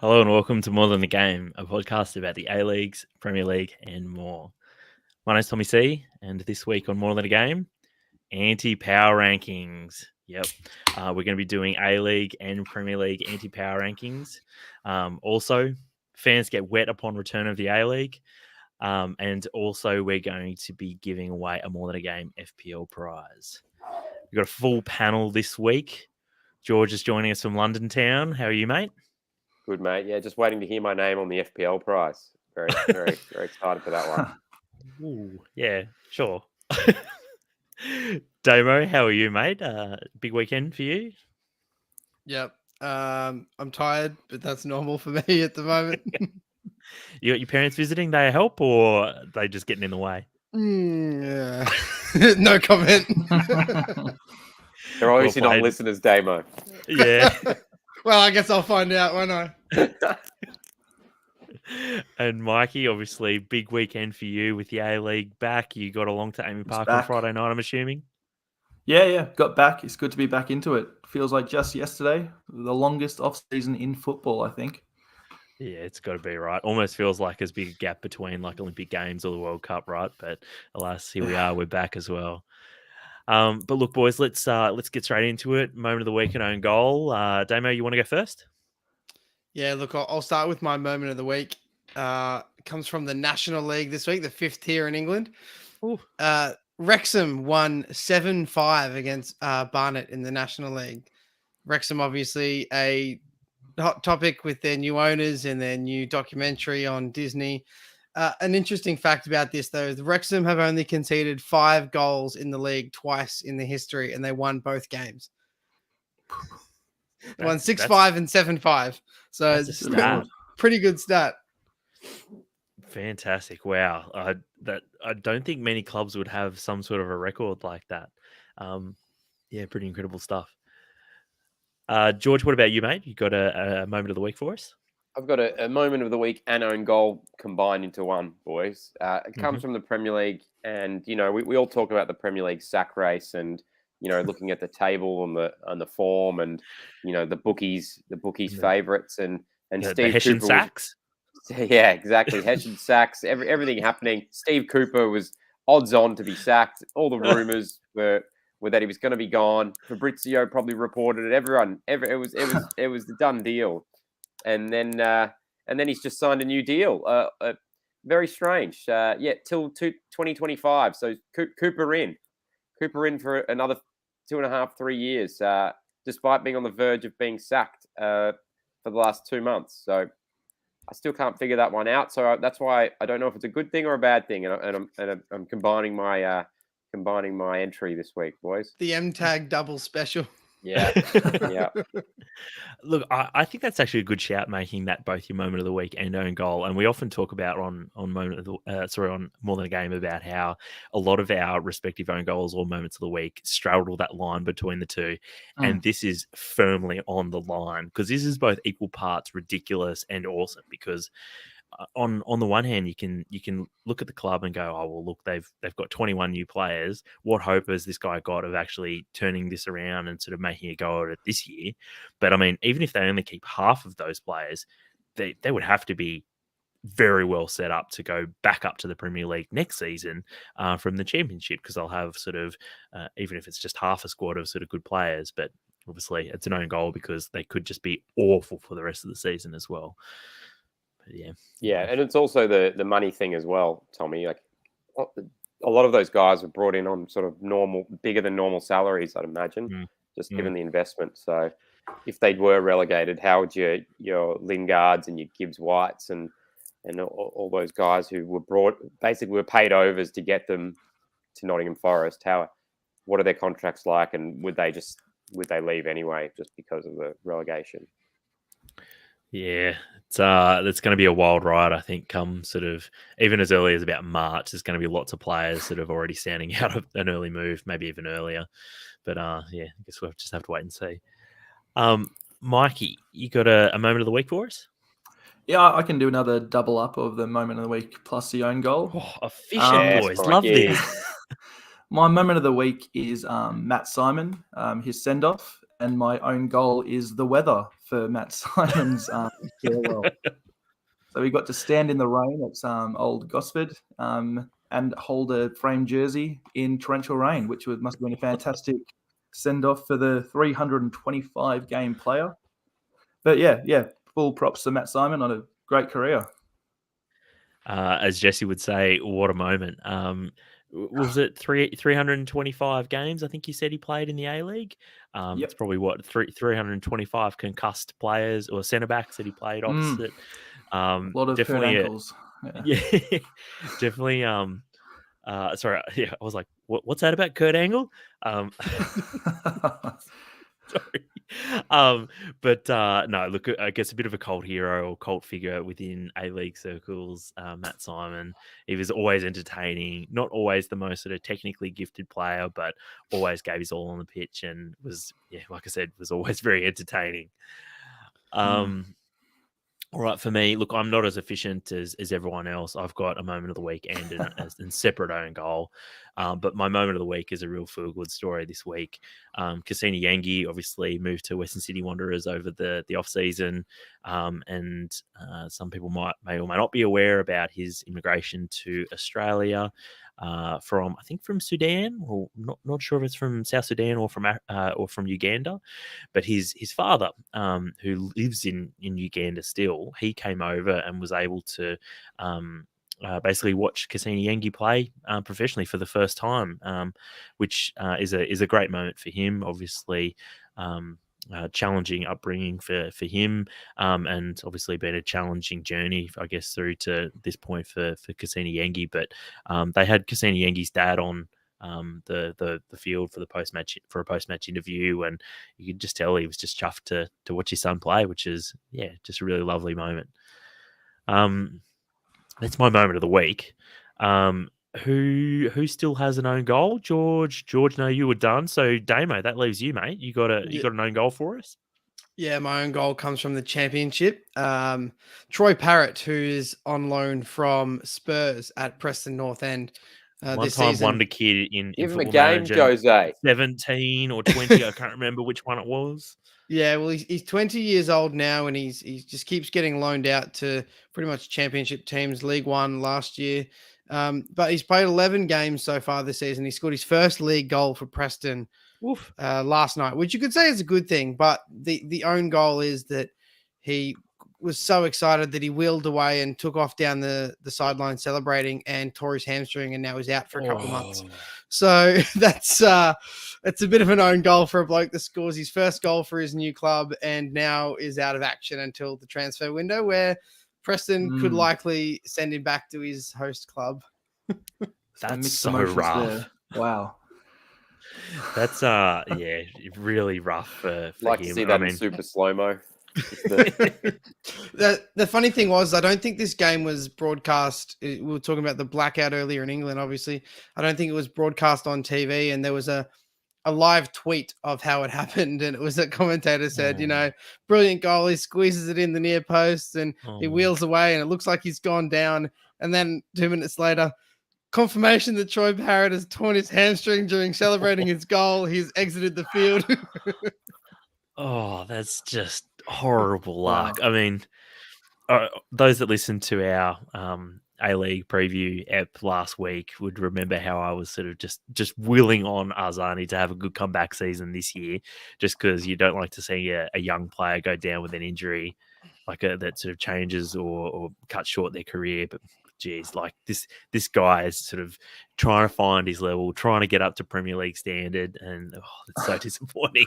Hello and welcome to More Than the Game, a podcast about the A-Leagues, Premier League and more. My name's Tommie C, and this week on More Than a Game, anti-power rankings. Yep, we're going to be doing A-League and Premier League anti-power rankings. Also, fans get wet upon return of the A-League. And also, we're going to be giving away a More Than a Game FPL prize. We've got a full panel this week. George is joining us from London town. How are you, mate? Good, mate. Yeah, just waiting to hear my name on the FPL prize. Very excited for that one. Ooh, yeah, sure. Damo, how are you, mate? Big weekend for you? Yep. I'm tired, but that's normal for me at the moment. You got your parents visiting? They help, or are they just getting in the way? Yeah. No comment. They're obviously not listeners, Damo. Yeah. Well, I guess I'll find out, won't I? And Mikey, obviously, big weekend for you with the A-League back. You got along to Amy Park on Friday night, I'm assuming? Yeah, got back. It's good to be back into it. Feels like just yesterday, the longest off-season in football, I think. Yeah, it's got to be right. Almost feels like there's a big gap between like Olympic Games or the World Cup, right? But alas, here we are. We're back as well. But look, boys, let's get straight into it. Moment of the week and own goal. Damo, you want to go first? Yeah, look, I'll start with my moment of the week. It comes from the National League this week, the fifth tier in England. Wrexham won 7-5 against Barnet in the National League. Wrexham, obviously, a hot topic with their new owners and their new documentary on Disney. An interesting fact about this, though, is Wrexham have only conceded 5 goals in the league twice in the history, and they won both games. They won 6-5 and 7-5. So it's a pretty good stat. Fantastic. Wow. I don't think many clubs would have some sort of a record like that. Yeah, pretty incredible stuff. George, what about you, mate? You got a moment of the week for us? I've got a moment of the week and own goal combined into one, boys. It comes from the Premier League, and we all talk about the Premier League sack race, and looking at the table and the form, and the bookies favourites, and Steve the Hessian Cooper sacks. Yeah, exactly. Hessian sacks. Everything happening. Steve Cooper was odds on to be sacked. All the rumours were that he was going to be gone. Fabrizio probably reported it. It was the done deal. And then he's just signed a new deal. Very strange. Till 2025. So Cooper in for another 2.5, 3 years, despite being on the verge of being sacked for the last 2 months. So I still can't figure that one out. So that's why I don't know if it's a good thing or a bad thing. And I'm combining my entry this week, boys. The MTAG double special. Yeah. Yeah. Look, I think that's actually a good shout, making that both your moment of the week and own goal. And we often talk about on on More Than a Game about how a lot of our respective own goals or moments of the week straddle that line between the two. And this is firmly on the line, because this is both equal parts ridiculous and awesome. Because on the one hand, you can look at the club and go, oh well, look, they've got 21 new players. What hope has this guy got of actually turning this around and sort of making a go at it this year? But I mean, even if they only keep half of those players, they would have to be very well set up to go back up to the Premier League next season from the Championship, because they'll have sort of even if it's just half a squad of sort of good players. But obviously, it's an own goal because they could just be awful for the rest of the season as well. Yeah, and it's also the money thing as well, Tommie. Like a lot of those guys were brought in on sort of bigger than normal salaries, I'd imagine, just given the investment. So if they were relegated, how would your Lingards and your Gibbs Whites and all those guys who were were paid overs to get them to Nottingham Forest? What are their contracts like, and would they leave anyway just because of the relegation? Yeah, it's going to be a wild ride, I think, come sort of even as early as about March. There's going to be lots of players that have already sounding out of an early move, maybe even earlier. But I guess we'll just have to wait and see. Mikey, you got a moment of the week for us? Yeah, I can do another double up of the moment of the week plus the own goal. Oh, efficient, boys. Love this. My moment of the week is Matt Simon, his send-off. and my own goal is the weather for Matt Simon's farewell. So we got to stand in the rain at Old Gosford and hold a framed jersey in torrential rain, which must have been a fantastic send-off for the 325-game player. But yeah, full props to Matt Simon on a great career. As Jesse would say, what a moment. Was it 325 games? I think you said he played in the A-League. Yep. It's probably 325 concussed players or centre backs that he played opposite. A lot of definitely hurt ankles. Yeah, definitely. Sorry, yeah, I was like, what's that about Kurt Angle? Sorry. But no, look, I guess a bit of a cult hero or cult figure within A-League circles, Matt Simon. He was always entertaining, not always the most sort of technically gifted player, but always gave his all on the pitch and was, like I said, was always very entertaining. All right, for me, look, I'm not as efficient as everyone else. I've got a moment of the week and a separate own goal. But my moment of the week is a real feel-good story this week. Cristiano Ronaldo obviously moved to Western City Wanderers over the off-season. And some people may or may not be aware about his immigration to Australia from Sudan, or not sure if it's from South Sudan or from Uganda. But his father, who lives in Uganda still, he came over and was able to basically watch Cristiano Ronaldo play professionally for the first time, which is a great moment for him. Obviously, challenging upbringing for him, and obviously been a challenging journey, I guess, through to this point for Cristiano Ronaldo. But they had Cristiano Ronaldo's dad on the field for a post-match interview, and you could just tell he was just chuffed to watch his son play, which is just a really lovely moment. That's my moment of the week. Who still has an own goal? George, no, you were done. So Damo, that leaves you, mate. You got an own goal for us? Yeah, my own goal comes from the Championship. Troy Parrott, who is on loan from Spurs at Preston North End. This season. Wonder kid in Give him a Football game, Manager, Jose. 17 or 20. I can't remember which one it was. Yeah, well, he's 20 years old now, and he just keeps getting loaned out to pretty much Championship teams. League One last year, but he's played 11 games so far this season. He scored his first league goal for Preston last night, which you could say is a good thing. But the own goal is that he was so excited that he wheeled away and took off down the sideline celebrating and tore his hamstring, and now he's out for a couple of months. So that's it's a bit of an own goal for a bloke that scores his first goal for his new club and now is out of action until the transfer window, where Preston could likely send him back to his host club. That's so rough. There. Wow. That's really rough for like him. To see that in super slow-mo. The funny thing was, I don't think this game was broadcast. We were talking about the blackout earlier in England, obviously. I don't think it was broadcast on TV, and there was a live tweet of how it happened, and it was a commentator said, brilliant goal, he squeezes it in the near post, and he wheels away, and it looks like he's gone down. And then 2 minutes later, confirmation that Troy Parrott has torn his hamstring during celebrating his goal. He's exited the field. Oh, that's just horrible luck. Wow. I mean, those that listened to our A-League preview ep last week would remember how I was sort of just willing on Arzani to have a good comeback season this year, just because you don't like to see a young player go down with an injury that sort of changes or cuts short their career. But geez, like this guy is sort of trying to find his level, trying to get up to Premier League standard, and it's so disappointing.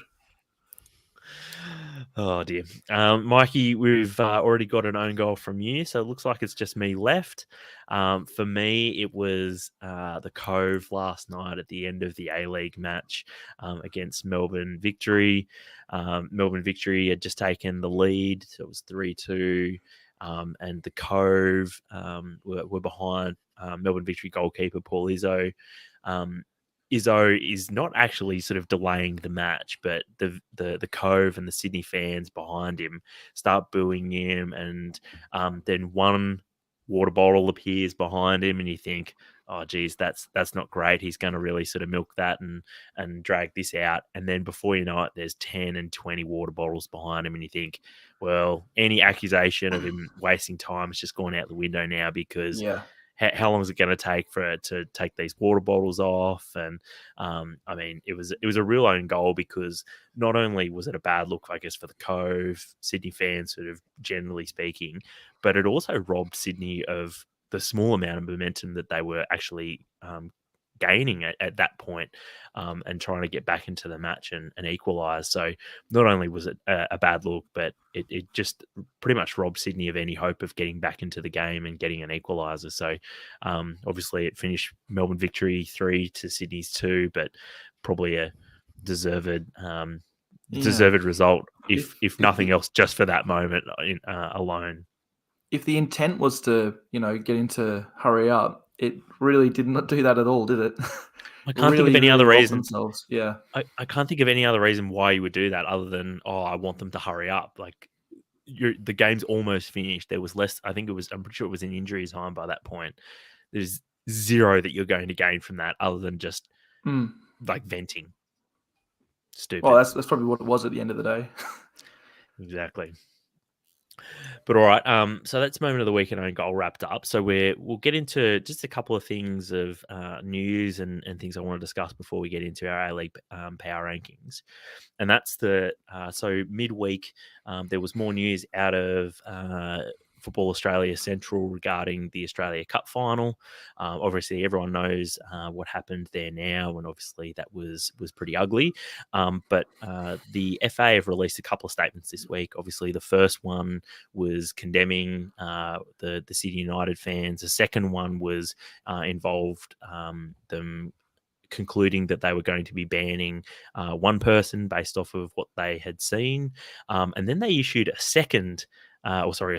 Oh dear. Mikey, we've already got an own goal from you, so it looks like it's just me left. For me, it was the Cove last night at the end of the A-League match against Melbourne Victory. Melbourne Victory had just taken the lead, so it was 3-2, and the Cove were behind Melbourne Victory goalkeeper Paul Izzo. Izzo is not actually sort of delaying the match, but the Cove and the Sydney fans behind him start booing him, and then one water bottle appears behind him, and you think, oh, geez, that's not great. He's going to really sort of milk that and drag this out. And then before you know it, there's 10 and 20 water bottles behind him. And you think, well, any accusation of him wasting time has just gone out the window now, because how long is it going to take for it to take these water bottles off? And I mean, it was a real own goal, because not only was it a bad look, I guess, for the Cove, Sydney fans, sort of generally speaking, but it also robbed Sydney of the small amount of momentum that they were actually gaining at that point, and trying to get back into the match and equalise. So not only was it a bad look, but it just pretty much robbed Sydney of any hope of getting back into the game and getting an equaliser. So obviously it finished Melbourne Victory 3 to Sydney's 2, but probably a deserved result, if nothing else, just for that moment alone. If the intent was to, get into hurry up, it really did not do that at all, did it? I can't think of any other reason. Yeah, I can't think of any other reason why you would do that other than, I want them to hurry up. Like, the game's almost finished. There was less. I'm pretty sure it was in injury time by that point. There's zero that you're going to gain from that other than just like venting. Stupid. Well, that's probably what it was at the end of the day. Exactly. But all right, so that's moment of the week and own goal wrapped up. So we'll get into just a couple of things of news and things I want to discuss before we get into our A-League power rankings. And that's so midweek, there was more news out of Football Australia Central regarding the Australia Cup final. Obviously, everyone knows what happened there now, and obviously that was pretty ugly. But the FA have released a couple of statements this week. Obviously, the first one was condemning the Sydney United fans. The second one was involved them concluding that they were going to be banning one person based off of what they had seen. And then they issued a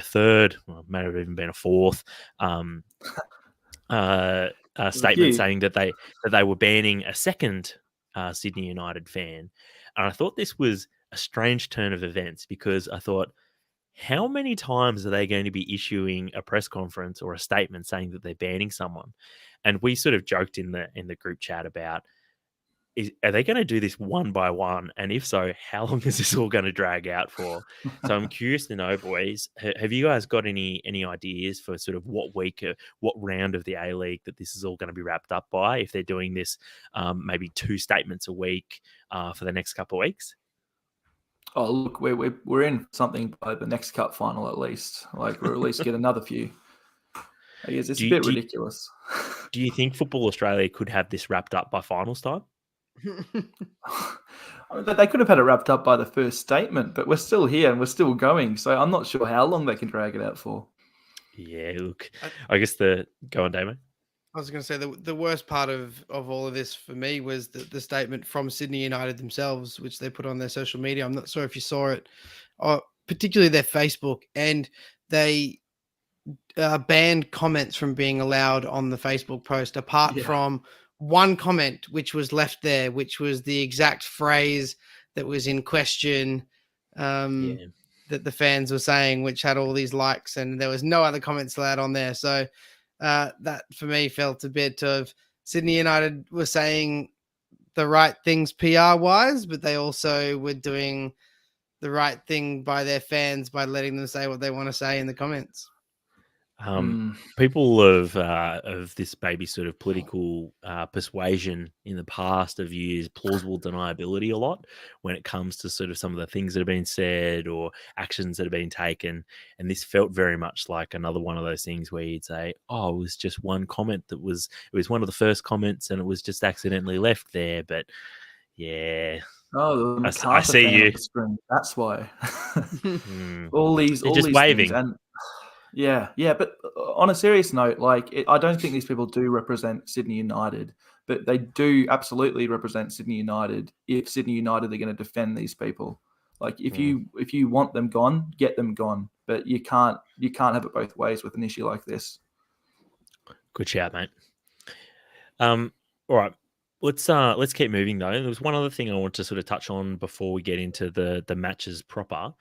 third, well, may have even been a fourth statement saying that they were banning a second Sydney United fan. And I thought this was a strange turn of events, because I thought, how many times are they going to be issuing a press conference or a statement saying that they're banning someone? And we sort of joked in the group chat about, are they going to do this one by one? And if so, how long is this all going to drag out for? So I'm curious to know, boys, have you guys got any ideas for sort of what week, what round of the A-League that this is all going to be wrapped up by, if they're doing this maybe 2 statements a week for the next couple of weeks? Oh, look, we're in something by the next cup final at least. Like, we'll at least get another few. I guess it's a bit ridiculous. Do you think Football Australia could have this wrapped up by finals time? They could have had it wrapped up by the first statement, but we're still here and we're still going. So I'm not sure how long they can drag it out for. Yeah, look, I guess go on, Damo. I was going to say the worst part of all of this for me was the statement from Sydney United themselves, which they put on their social media. I'm not sure if you saw it, particularly their Facebook, and they banned comments from being allowed on the Facebook post, apart from one comment which was left there, which was the exact phrase that was in question that the fans were saying, which had all these likes, and there was no other comments allowed on there. So that for me felt a bit of Sydney United were saying the right things PR wise, but they also were doing the right thing by their fans by letting them say what they want to say in the comments. People of this maybe sort of political persuasion in the past have used plausible deniability a lot when it comes to sort of some of the things that have been said or actions that have been taken. And this felt very much like another one of those things where you'd say, oh, it was just one comment it was one of the first comments and it was just accidentally left there. But yeah. Oh, I see you. That's why. all these waving. Things and yeah. But on a serious note, I don't think these people do represent Sydney United, but they do absolutely represent Sydney United if Sydney United are going to defend these people. Like, if you want them gone, get them gone. But you can't have it both ways with an issue like this. Good shout, mate. All right. Let's keep moving though. There was one other thing I want to sort of touch on before we get into the matches proper.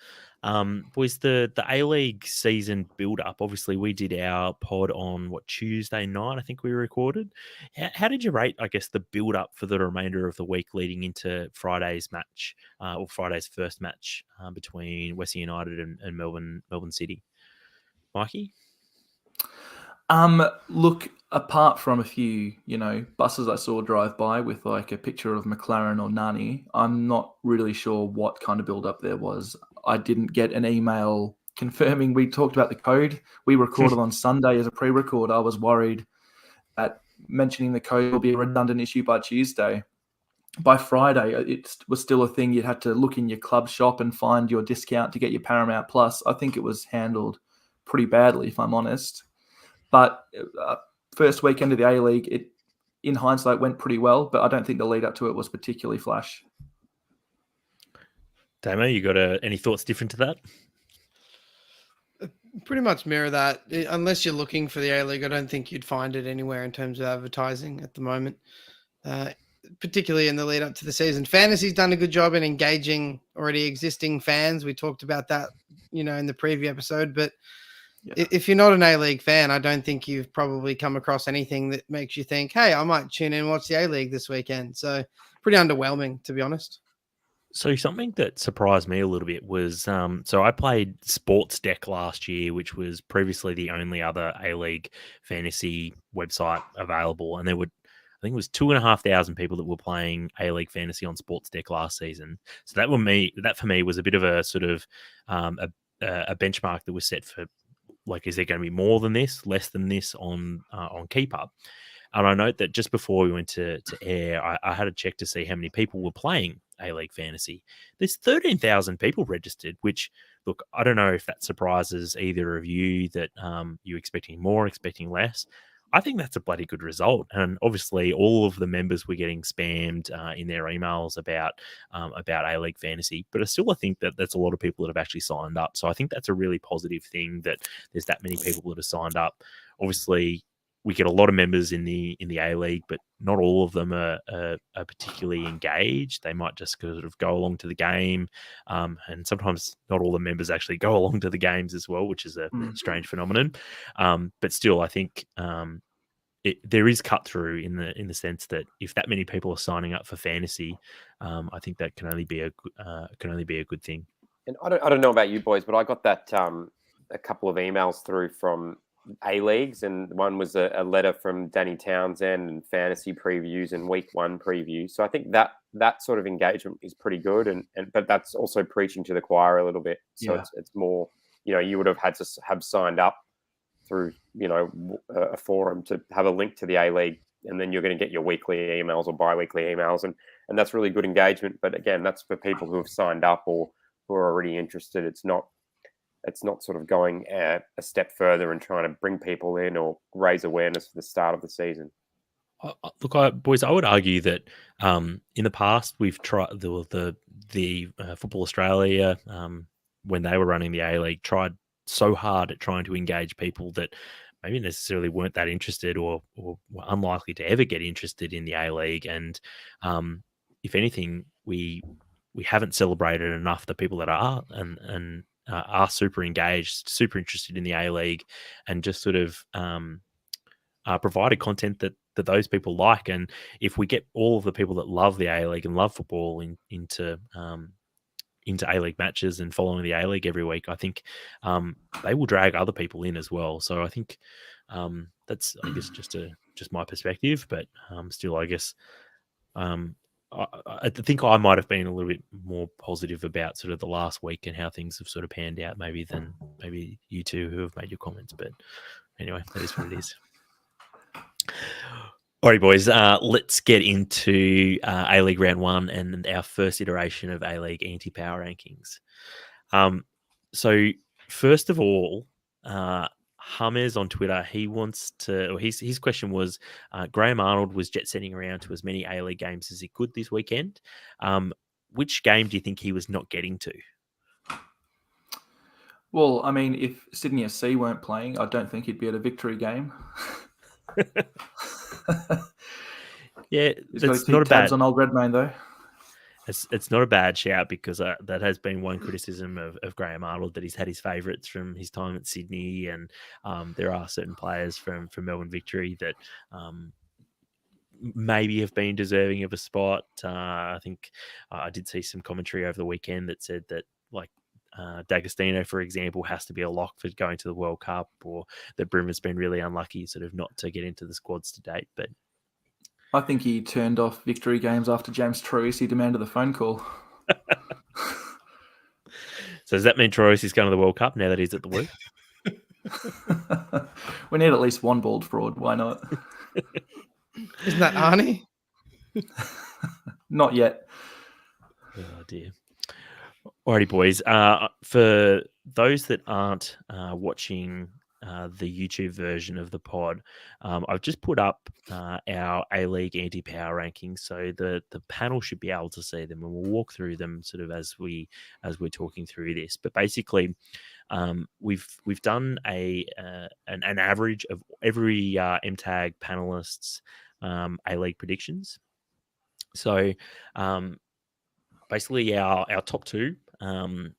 Boys, the A-League season build-up, obviously we did our pod on, Tuesday night, I think we recorded. How did you rate, I guess, the build-up for the remainder of the week leading into Friday's match, or Friday's first match between Western United and Melbourne City? Mikey? Look, apart from a few, buses I saw drive by with like a picture of McLaren or Nani, I'm not really sure what kind of build-up there was. I didn't get an email confirming. We talked about the code. We recorded on Sunday as a pre-record. I was worried that mentioning the code will be a redundant issue by Tuesday. By Friday, it was still a thing. You'd have to look in your club shop and find your discount to get your Paramount Plus. I think it was handled pretty badly, if I'm honest. But first weekend of the A-League, it, in hindsight, went pretty well, but I don't think the lead up to it was particularly flash. Damo, you got any thoughts different to that? Pretty much mirror that. Unless you're looking for the A-League, I don't think you'd find it anywhere in terms of advertising at the moment, particularly in the lead up to the season. Fantasy's done a good job in engaging already existing fans. We talked about that, in the preview episode, but if you're not an A-League fan, I don't think you've probably come across anything that makes you think, hey, I might tune in and watch the A-League this weekend. So pretty underwhelming, to be honest. So something that surprised me a little bit was, so I played Sports Deck last year, which was previously the only other A-League fantasy website available. And there were, I think it was 2,500 people that were playing A-League fantasy on Sports Deck last season. So that for me was a bit of a sort of a benchmark that was set for, like, is there going to be more than this, less than this on Keeper? And I note that just before we went to air, I had a check to see how many people were playing A-League fantasy. There's 13,000 people registered, which, look, I don't know if that surprises either of you, that you're expecting more, expecting less. I think that's a bloody good result. And obviously all of the members were getting spammed in their emails about A-League fantasy. But I still think that that's a lot of people that have actually signed up. So I think that's a really positive thing that there's that many people that have signed up. Obviously, we get a lot of members in the A-League, but not all of them are particularly engaged. They might just sort of go along to the game. And sometimes not all the members actually go along to the games as well, which is a strange phenomenon. But still, I think there is cut through in the sense that if that many people are signing up for fantasy, I think that can only be a good thing. And I don't know about you boys, but I got that a couple of emails through from A-Leagues, and one was a letter from Danny Townsend and fantasy previews and week one previews. So I think that sort of engagement is pretty good, but that's also preaching to the choir a little bit. So it's more, you would have had to have signed up through, a forum to have a link to the A-League, and then you're going to get your weekly emails or bi-weekly emails, and that's really good engagement. But again, that's for people who have signed up or who are already interested. It's not sort of going a step further and trying to bring people in or raise awareness for the start of the season. Look, boys, I would argue that in the past we've tried the Football Australia, when they were running the A-League, tried so hard at trying to engage people that maybe necessarily weren't that interested or were unlikely to ever get interested in the A-League. And if anything, we haven't celebrated enough the people that are and are super engaged, super interested in the A-League, and just sort of provided content that those people like. And if we get all of the people that love the A-League and love football into A-League matches and following the A-League every week, I think they will drag other people in as well. So I think that's, I guess, just my perspective, but still, I guess I think I might have been a little bit more positive about sort of the last week and how things have sort of panned out than maybe you two who have made your comments. But anyway, that is what it is. All right, boys, let's get into A-League Round 1 and our first iteration of A-League anti-power rankings. So first of all, Hummers on Twitter, his question was, Graham Arnold was jet setting around to as many A-League games as he could this weekend. Which game do you think he was not getting to? Well, I mean, if Sydney FC weren't playing, I don't think he'd be at a Victory game. Yeah, he's got to keep tabs on old Redmayne, though. It's not a bad shout because that has been one criticism of Graham Arnold, that he's had his favourites from his time at Sydney, and there are certain players from Melbourne Victory that maybe have been deserving of a spot. I think I did see some commentary over the weekend that said that, like, D'Agostino, for example, has to be a lock for going to the World Cup, or that Brim has been really unlucky sort of not to get into the squads to date. But I think he turned off Victory games after James Troisi demanded the phone call. So does that mean Troisi's going to the World Cup now that he's at the Woo? We need at least one bald fraud. Why not? Isn't that Arnie? Not yet. Oh, dear. Alrighty, boys. For those that aren't watching the YouTube version of the pod, I've just put up our A-League anti-power rankings, so the panel should be able to see them, and we'll walk through them sort of as we're talking through this. But basically, we've done an average of every MTAG panelists' A-League predictions. So basically, our top two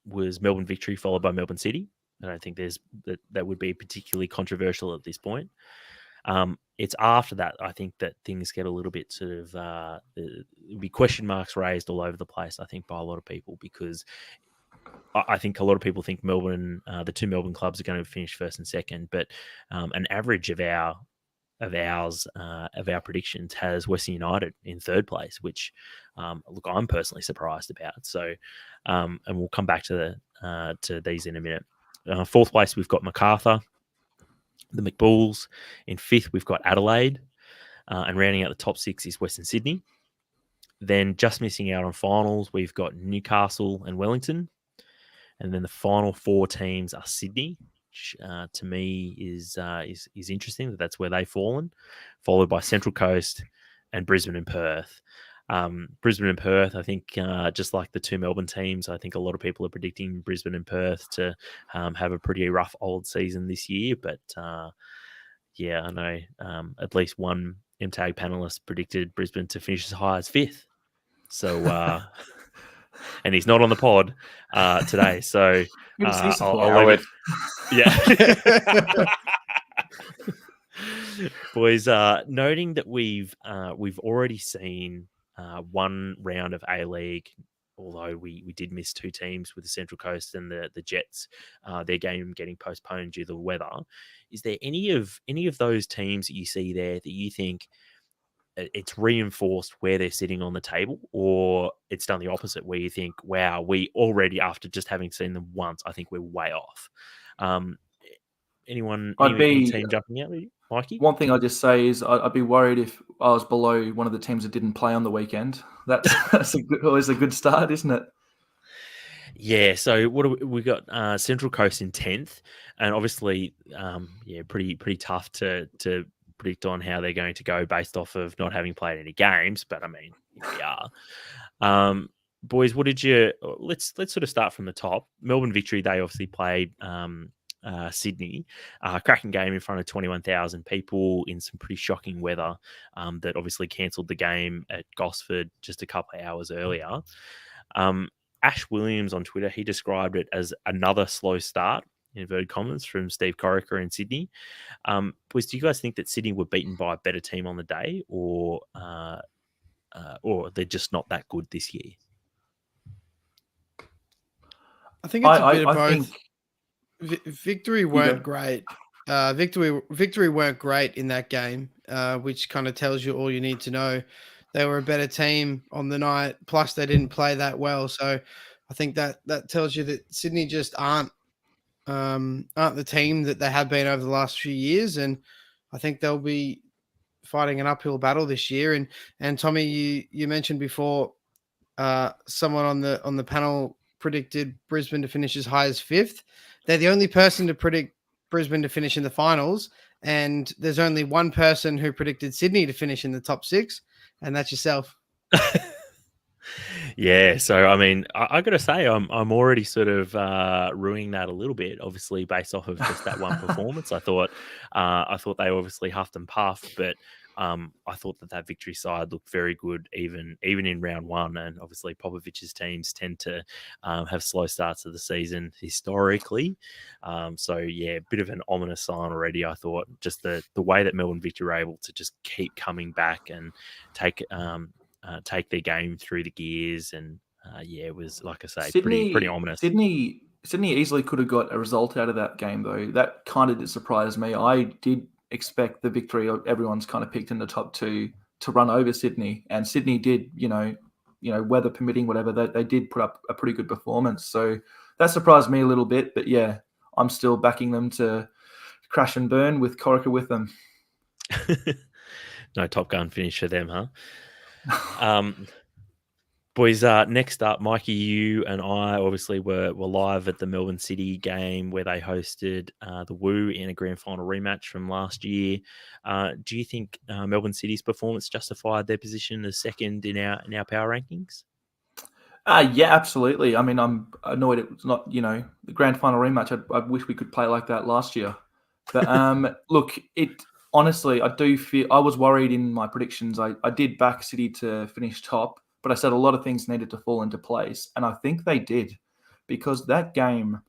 was Melbourne Victory, followed by Melbourne City. I don't think that would be particularly controversial at this point. It's after that, I think, that things get a little bit sort of there'll be question marks raised all over the place, I think, by a lot of people, because I think a lot of people think Melbourne, the two Melbourne clubs, are going to finish first and second, but an average of our predictions has Western United in third place, which look, I'm personally surprised about. So, and we'll come back to these in a minute. Fourth place, we've got MacArthur, the McBulls. In fifth, we've got Adelaide, and rounding out the top six is Western Sydney. Then just missing out on finals, we've got Newcastle and Wellington, and then the final four teams are Sydney. To me is interesting that's where they've fallen, followed by Central Coast and Brisbane and Perth. Brisbane and Perth, I think, just like the two Melbourne teams, I think a lot of people are predicting Brisbane and Perth to have a pretty rough old season this year. But yeah, I know at least one MTAG panelist predicted Brisbane to finish as high as fifth. So, and he's not on the pod today. So I'll leave it. Yeah. Boys, noting that we've already seen one round of A-League, although we did miss two teams with the Central Coast and the Jets, their game getting postponed due to the weather. Is there any of those teams that you see there that you think it's reinforced where they're sitting on the table, or it's done the opposite, where you think, wow, we already, after just having seen them once, I think we're way off? Any team jumping out with you, Mikey? One thing I just say is I'd be worried if I was below one of the teams that didn't play on the weekend. That's always a good start, isn't it? Yeah. So what we got? Central Coast in 10th, and obviously, pretty tough to predict on how they're going to go based off of not having played any games. But I mean, here we are. Boys, what did you? Let's sort of start from the top. Melbourne Victory, they obviously played Sydney, cracking game in front of 21,000 people in some pretty shocking weather that obviously cancelled the game at Gosford just a couple of hours earlier. Ash Williams on Twitter, he described it as another slow start, in inverted commas, from Steve Corica in Sydney. Do you guys think that Sydney were beaten by a better team on the day, or they're just not that good this year? I think it's a bit of both. Victory weren't great. Victory weren't great in that game, which kind of tells you all you need to know. They were a better team on the night, plus they didn't play that well. So I think that tells you that Sydney just aren't the team that they have been over the last few years, and I think they'll be fighting an uphill battle this year. And Tommie, you mentioned before, someone on the panel predicted Brisbane to finish as high as fifth. They're the only person to predict Brisbane to finish in the finals, and there's only one person who predicted Sydney to finish in the top six, and that's yourself. Yeah, so I mean, I got to say, I'm already sort of ruining that a little bit. Obviously, based off of just that one performance, I thought they obviously huffed and puffed, but I thought that Victory side looked very good, even in round one. And obviously, Popovic's teams tend to have slow starts of the season historically. So yeah, a bit of an ominous sign already. I thought just the way that Melbourne Victory were able to just keep coming back and take their game through the gears, and it was, like I say, pretty ominous. Sydney easily could have got a result out of that game, though. That kind of did surprise me. I did expect the Victory, everyone's kind of picked in the top two, to run over Sydney, and Sydney did, weather permitting, whatever, they did put up a pretty good performance. So that surprised me a little bit, but yeah, I'm still backing them to crash and burn with Corica with them. No Top Gun finish for them, huh? Boys, next up, Mikey, you and I obviously were live at the Melbourne City game where they hosted the Woo in a grand final rematch from last year. Do you think Melbourne City's performance justified their position as second in our power rankings? Yeah, absolutely. I mean, I'm annoyed it was not, the grand final rematch. I wish we could play like that last year. But look, honestly, I do feel I was worried in my predictions. I did back City to finish top, but I said a lot of things needed to fall into place. And I think they did, because that game,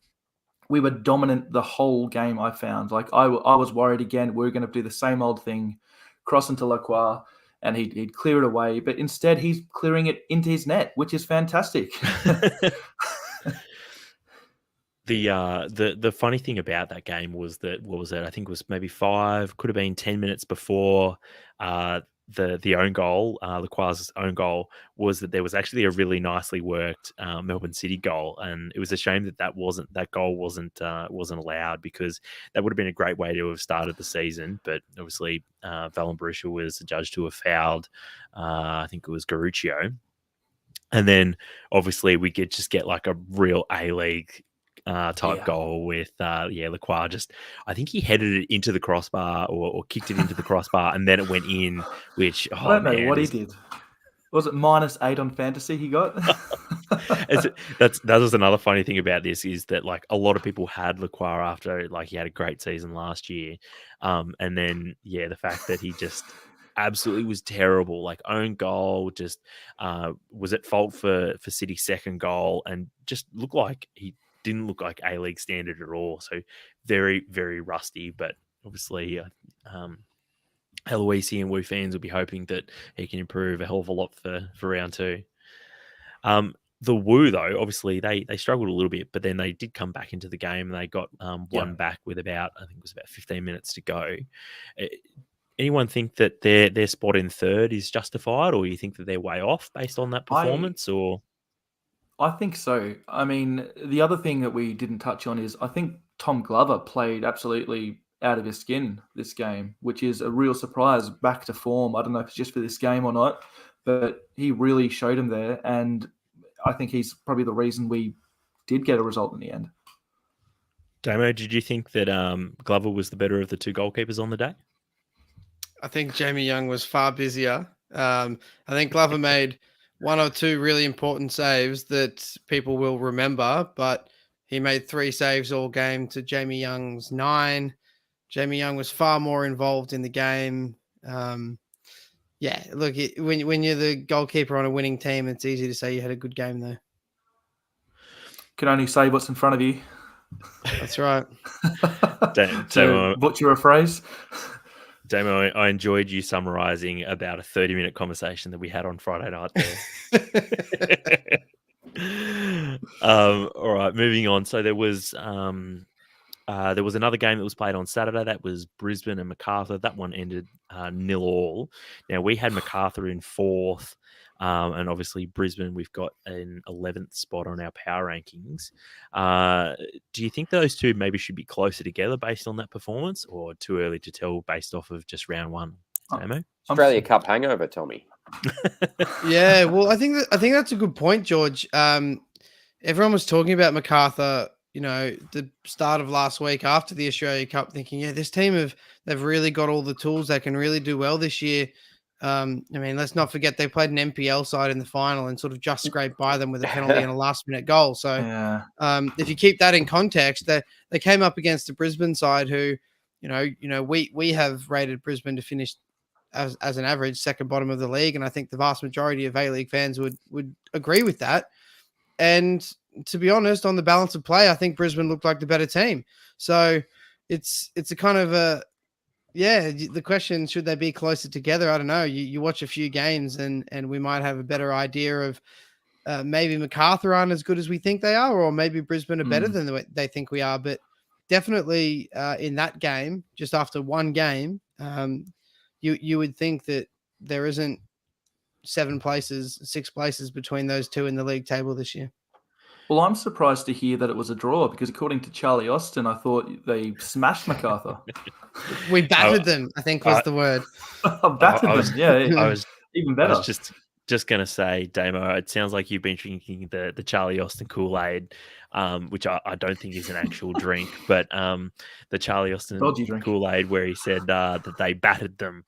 we were dominant the whole game, I found. Like, I was worried again, we were going to do the same old thing, cross into Lacroix, and he'd clear it away. But instead, he's clearing it into his net, which is fantastic. The funny thing about that game was that, what was it? I think it was maybe 10 minutes before the own goal, Lacroix's own goal, was that there was actually a really nicely worked Melbourne City goal, and it was a shame that goal wasn't allowed, because that would have been a great way to have started the season. But obviously, Valen Barisha was adjudged to have fouled. I think it was Garuccio, and then obviously we could just get like a real A-League type goal with Lacroix. Just, I think he headed it into the crossbar or kicked it into the crossbar, and then it went in. Which I don't know what he did. Was it -8 on fantasy he got? That was another funny thing about this, is that like a lot of people had Lacroix after like he had a great season last year, and then the fact that he just absolutely was terrible, like own goal, just was at fault for City's second goal, and just didn't look like A-League standard at all. So very, very rusty. But obviously, Eloise and Woo fans will be hoping that he can improve a hell of a lot for round two. The Woo, though, obviously they struggled a little bit, but then they did come back into the game, and they got one back with I think it was about 15 minutes to go. Anyone think that their spot in third is justified, or you think that they're way off based on that performance? I think so. I mean, the other thing that we didn't touch on is I think Tom Glover played absolutely out of his skin this game, which is a real surprise, back to form. I don't know if it's just for this game or not, but he really showed him there, and I think he's probably the reason we did get a result in the end. Damo, did you think that Glover was the better of the two goalkeepers on the day? I think Jamie Young was far busier. I think Glover made one or two really important saves that people will remember, but he made 3 saves all game to Jamie Young's 9. Jamie Young was far more involved in the game. Look, when you're the goalkeeper on a winning team, it's easy to say you had a good game, though. Can only say what's in front of you. That's right. To butcher a phrase. Damo, I enjoyed you summarising about a 30-minute conversation that we had on Friday night there. All right, moving on. So there was another game that was played on Saturday. That was Brisbane and Macarthur. That one ended 0-0. Now, we had Macarthur in 4th, and obviously Brisbane, we've got an 11th spot on our power rankings. Do you think those two maybe should be closer together based on that performance, or too early to tell based off of just round one? Damo? Australia Cup hangover, Tommie. Yeah, well, I think that's a good point, George. Everyone was talking about Macarthur, the start of last week after the Australia Cup, thinking, this team they've really got all the tools. They can really do well this year. I mean, let's not forget they played an MPL side in the final and sort of just scraped by them with a penalty and a last-minute goal. So, if you keep that in context, they came up against the Brisbane side, who, we have rated Brisbane to finish as an average, second bottom of the league. And I think the vast majority of A-League fans would agree with that. And to be honest, on the balance of play, I think Brisbane looked like the better team. So it's a kind of the question, should they be closer together? I don't know. You watch a few games and we might have a better idea of maybe MacArthur aren't as good as we think they are, or maybe Brisbane are better than they think we are. But definitely in that game, just after one game, you would think that there isn't 6 places between those two in the league table this year. Well, I'm surprised to hear that it was a draw because according to Charlie Austin, I thought they smashed MacArthur. We battered them, I think was the word. Battered them, yeah. I was even better. I was just going to say, Damo, it sounds like you've been drinking the Charlie Austin Kool-Aid, which I don't think is an actual drink, but the Charlie Austin Kool-Aid where he said that they battered them.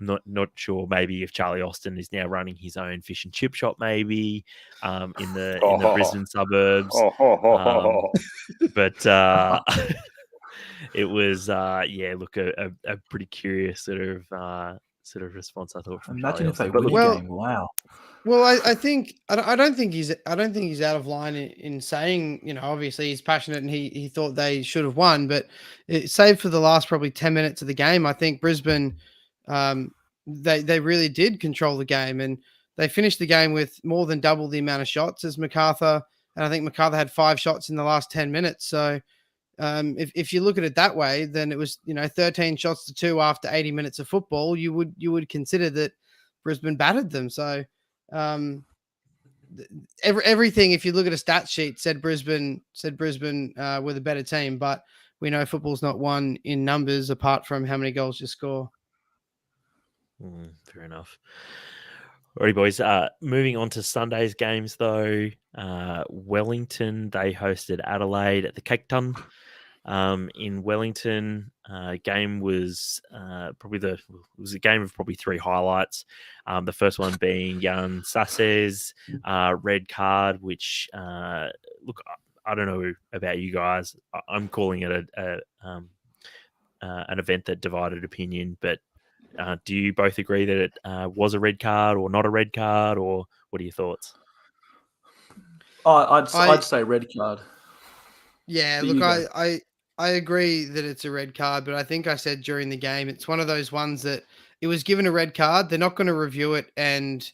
Not sure maybe if Charlie Austin is now running his own fish and chip shop, maybe in the Brisbane suburbs. But it was a pretty curious sort of response, I thought. Imagine if they win the game. Wow. Well, I don't think he's out of line in saying, obviously he's passionate and he thought they should have won, but save for the last probably 10 minutes of the game, I think Brisbane they really did control the game, and they finished the game with more than double the amount of shots as MacArthur, and I think MacArthur had 5 shots in the last 10 minutes. So if you look at it that way, then it was 13 shots to 2 after 80 minutes of football. You would consider that Brisbane battered them. So everything, if you look at a stat sheet, said Brisbane were the better team, but we know football's not won in numbers apart from how many goals you score. Fair enough. Alrighty, boys. Moving on to Sunday's games, though. Wellington, they hosted Adelaide at the Cake Ton. In Wellington, game was it was a game of probably 3 highlights. The first one being Jan Sasse's red card, which look, I don't know about you guys. I'm calling it an event that divided opinion, but do you both agree that it was a red card or not a red card, or what are your thoughts? I'd say red card. Yeah, look, I agree that it's a red card, but I think I said during the game, it's one of those ones that it was given a red card. They're not going to review it and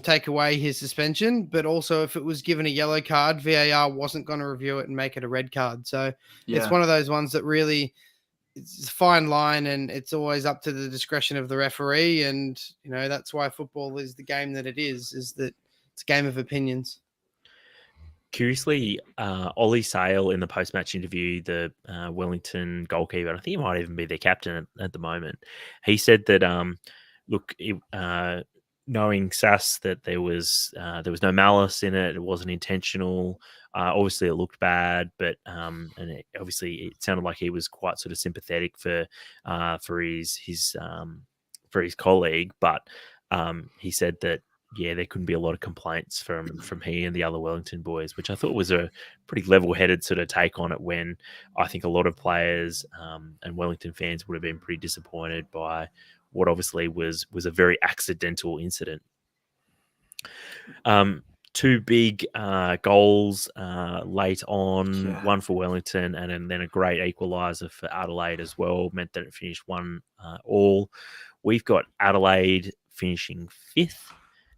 take away his suspension, but also if it was given a yellow card, VAR wasn't going to review it and make it a red card. So it's one of those ones that really, it's a fine line, and it's always up to the discretion of the referee. And, that's why football is the game that it is that it's a game of opinions. Curiously, Ollie Sale in the post-match interview, the Wellington goalkeeper, I think he might even be their captain at the moment, he said that, knowing Sass, that there was no malice in it, it wasn't intentional. Obviously, it looked bad, but it sounded like he was quite sort of sympathetic for his colleague. But he said that there couldn't be a lot of complaints from he and the other Wellington boys, which I thought was a pretty level-headed sort of take on it. When I think a lot of players and Wellington fans would have been pretty disappointed by what obviously was a very accidental incident. 2 big goals late on, one for Wellington and then a great equaliser for Adelaide as well, meant that it finished 1-1. We've got Adelaide finishing 5th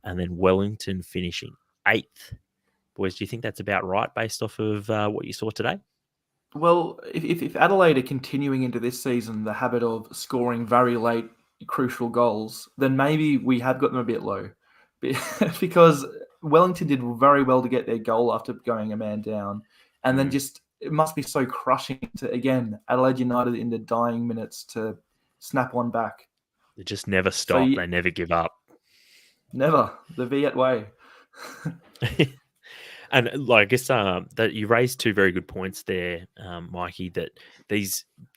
and then Wellington finishing 8th. Boys, do you think that's about right based off of what you saw today? Well, if Adelaide are continuing into this season the habit of scoring very late crucial goals, then maybe we have got them a bit low. Because Wellington did very well to get their goal after going a man down. And then it must be so crushing to, again, Adelaide United in the dying minutes to snap one back. They just never stop. They never give up. Never. The Viet way. And I guess that you raised 2 very good points there, Mikey, that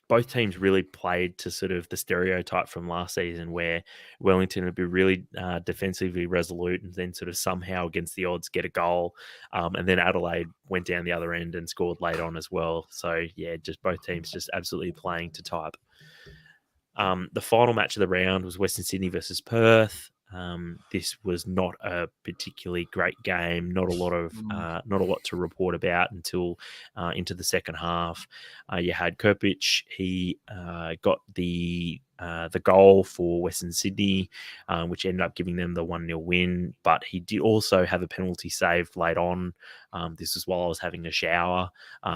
both teams really played to sort of the stereotype from last season where Wellington would be really defensively resolute and then sort of somehow against the odds get a goal. And then Adelaide went down the other end and scored late on as well. So, just both teams just absolutely playing to type. The final match of the round was Western Sydney versus Perth. This was not a particularly great game. Not a lot to report about until into the second half. You had Kirpich. He got the goal for Western Sydney, which ended up giving them the 1-0 win. But he did also have a penalty saved late on. This was while I was having a shower,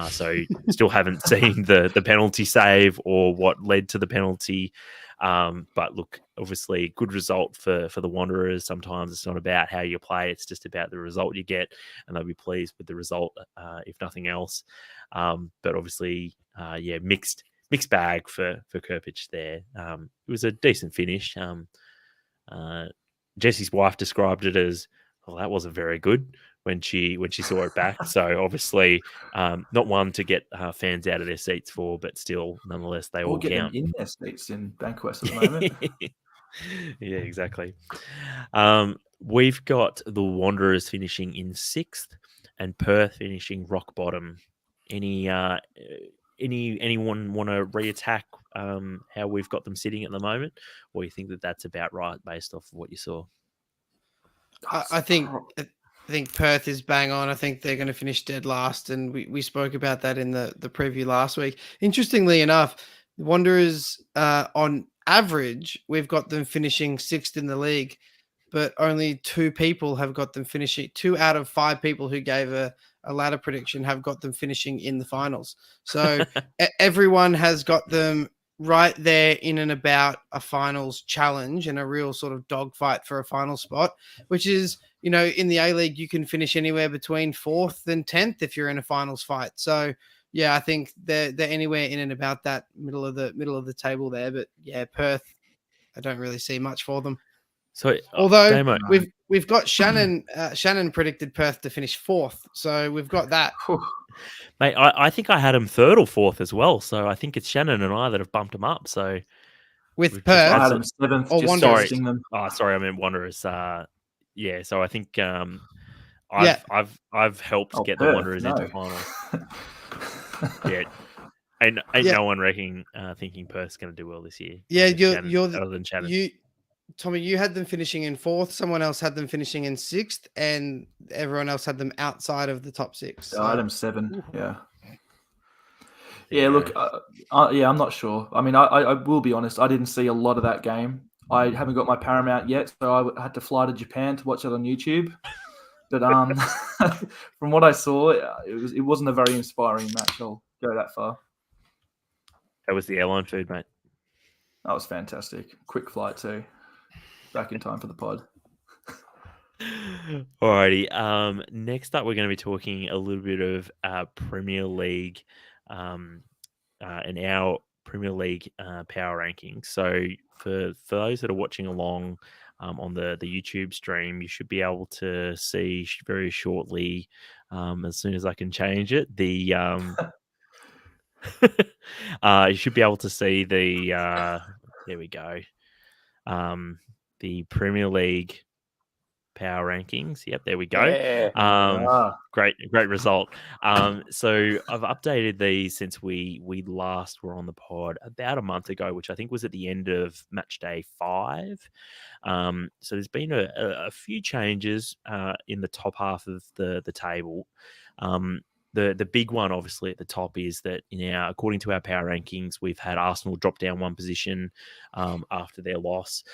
so still haven't seen the penalty save or what led to the penalty. But look, obviously, good result for the Wanderers. Sometimes it's not about how you play; it's just about the result you get, and they'll be pleased with the result, if nothing else. But obviously, mixed bag for Kirpich there. It was a decent finish. Jesse's wife described it as, "Well, that wasn't very good," when she saw it back. So obviously, not one to get fans out of their seats for, but still, nonetheless, they all get count. them in their seats in Bankwest at the moment. Yeah, exactly. We've got the Wanderers finishing in 6th and Perth finishing rock bottom. Anyone want to reattack how we've got them sitting at the moment, or you think that that's about right based off of what you saw? I think Perth is bang on. I think they're going to finish dead last, and we spoke about that in the preview last week. Interestingly enough, the Wanderers, on average, we've got them finishing 6th in the league, but only 2 people have got them finishing. 2 out of 5 people who gave a ladder prediction have got them finishing in the finals. So everyone has got them right there in and about a finals challenge and a real sort of dogfight for a final spot, which is, in the A-League, you can finish anywhere between 4th and 10th if you're in a finals fight. So, yeah, I think they're anywhere in and about that middle of the table there. But, yeah, Perth, I don't really see much for them. So, although Damo, we've got Shannon. Shannon predicted Perth to finish 4th, so we've got that. Mate, I think I had him 3rd or 4th as well. So I think it's Shannon and I that have bumped him up. So with Perth, I had him 7th. Or Wanderers. Sorry, I meant Wanderers. Yeah, so I think I've helped get Perth, the Wanderers into finals. Yeah. And no one thinking Perth's going to do well this year. Yeah, other than Shannon. Tommie, you had them finishing in 4th. Someone else had them finishing in 6th, and everyone else had them outside of the top 6. So. I had them 7. Yeah. Yeah. Look, I'm not sure. I mean, I will be honest. I didn't see a lot of that game. I haven't got my Paramount yet, so I had to fly to Japan to watch it on YouTube. But from what I saw, it wasn't a very inspiring match. I'll go that far. That was the airline food, mate. That was fantastic. Quick flight too. Back in time for the pod. Alrighty. Next up, we're going to be talking a little bit of Premier League and our Premier League power rankings. So for those that are watching along on the YouTube stream, you should be able to see very shortly, as soon as I can change it, the you should be able to see the there we go. The Premier League power rankings. Yep, there we go. Yeah. Great result. So I've updated these since we last were on the pod about a month ago, which I think was at the end of match day 5. So there's been a few changes in the top half of the table. The big one, obviously, at the top is that according to our power rankings, we've had Arsenal drop down 1 position after their loss.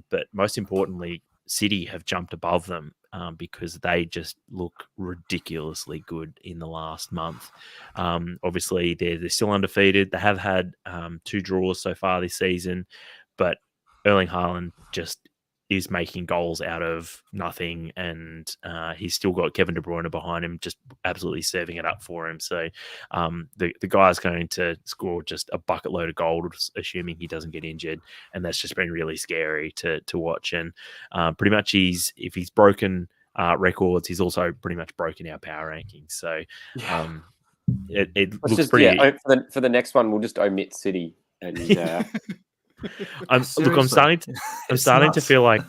But most importantly, City have jumped above them because they just look ridiculously good in the last month. Obviously, they're still undefeated. They have had 2 draws so far this season, but Erling Haaland just is making goals out of nothing, and he's still got Kevin De Bruyne behind him, just absolutely serving it up for him. So the guy's going to score just a bucket load of goals, assuming he doesn't get injured, and that's just been really scary to watch. And pretty much if he's broken records, he's also pretty much broken our power rankings. So it looks just, pretty. For the next one, we'll just omit City and. I'm starting to feel like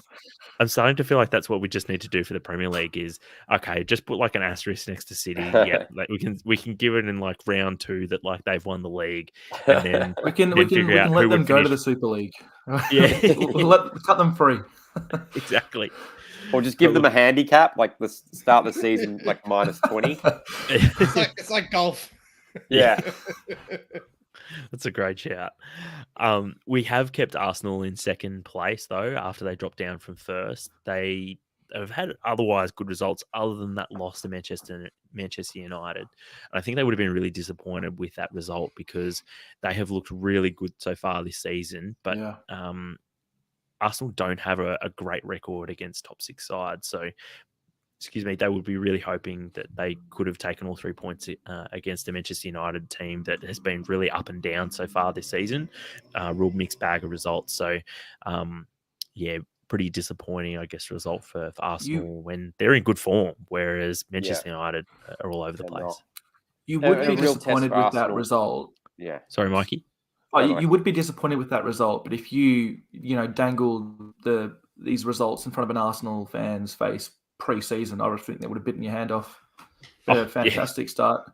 I'm starting to feel like that's what we just need to do for the Premier League is, okay, just put like an asterisk next to City. Yeah, like we can give it in like round 2 that like they've won the league, and then We can figure out let who them would go to finish. the Super League. Yeah. we'll cut them free. Exactly. Or just give them a handicap, like the start of the season, like -20. It's like golf. Yeah. That's a great shout. We have kept Arsenal in second place though. After they dropped down from first, they have had otherwise good results other than that loss to Manchester United. And I think they would have been really disappointed with that result because they have looked really good so far this season. But Yeah. Arsenal don't have a great record against top 6 sides. So, they would be really hoping that they could have taken all 3 points against the Manchester United team that has been really up and down so far this season. Real mixed bag of results. So, pretty disappointing, I guess, result for Arsenal when they're in good form, whereas Manchester United are all over the place. not. You would A be real test disappointed for with that Arsenal. result. Yeah. Sorry, Mikey? Oh, you would be disappointed with that result, but if you dangled these results in front of an Arsenal fan's face pre-season, I would think they would have bitten your hand off. A fantastic start.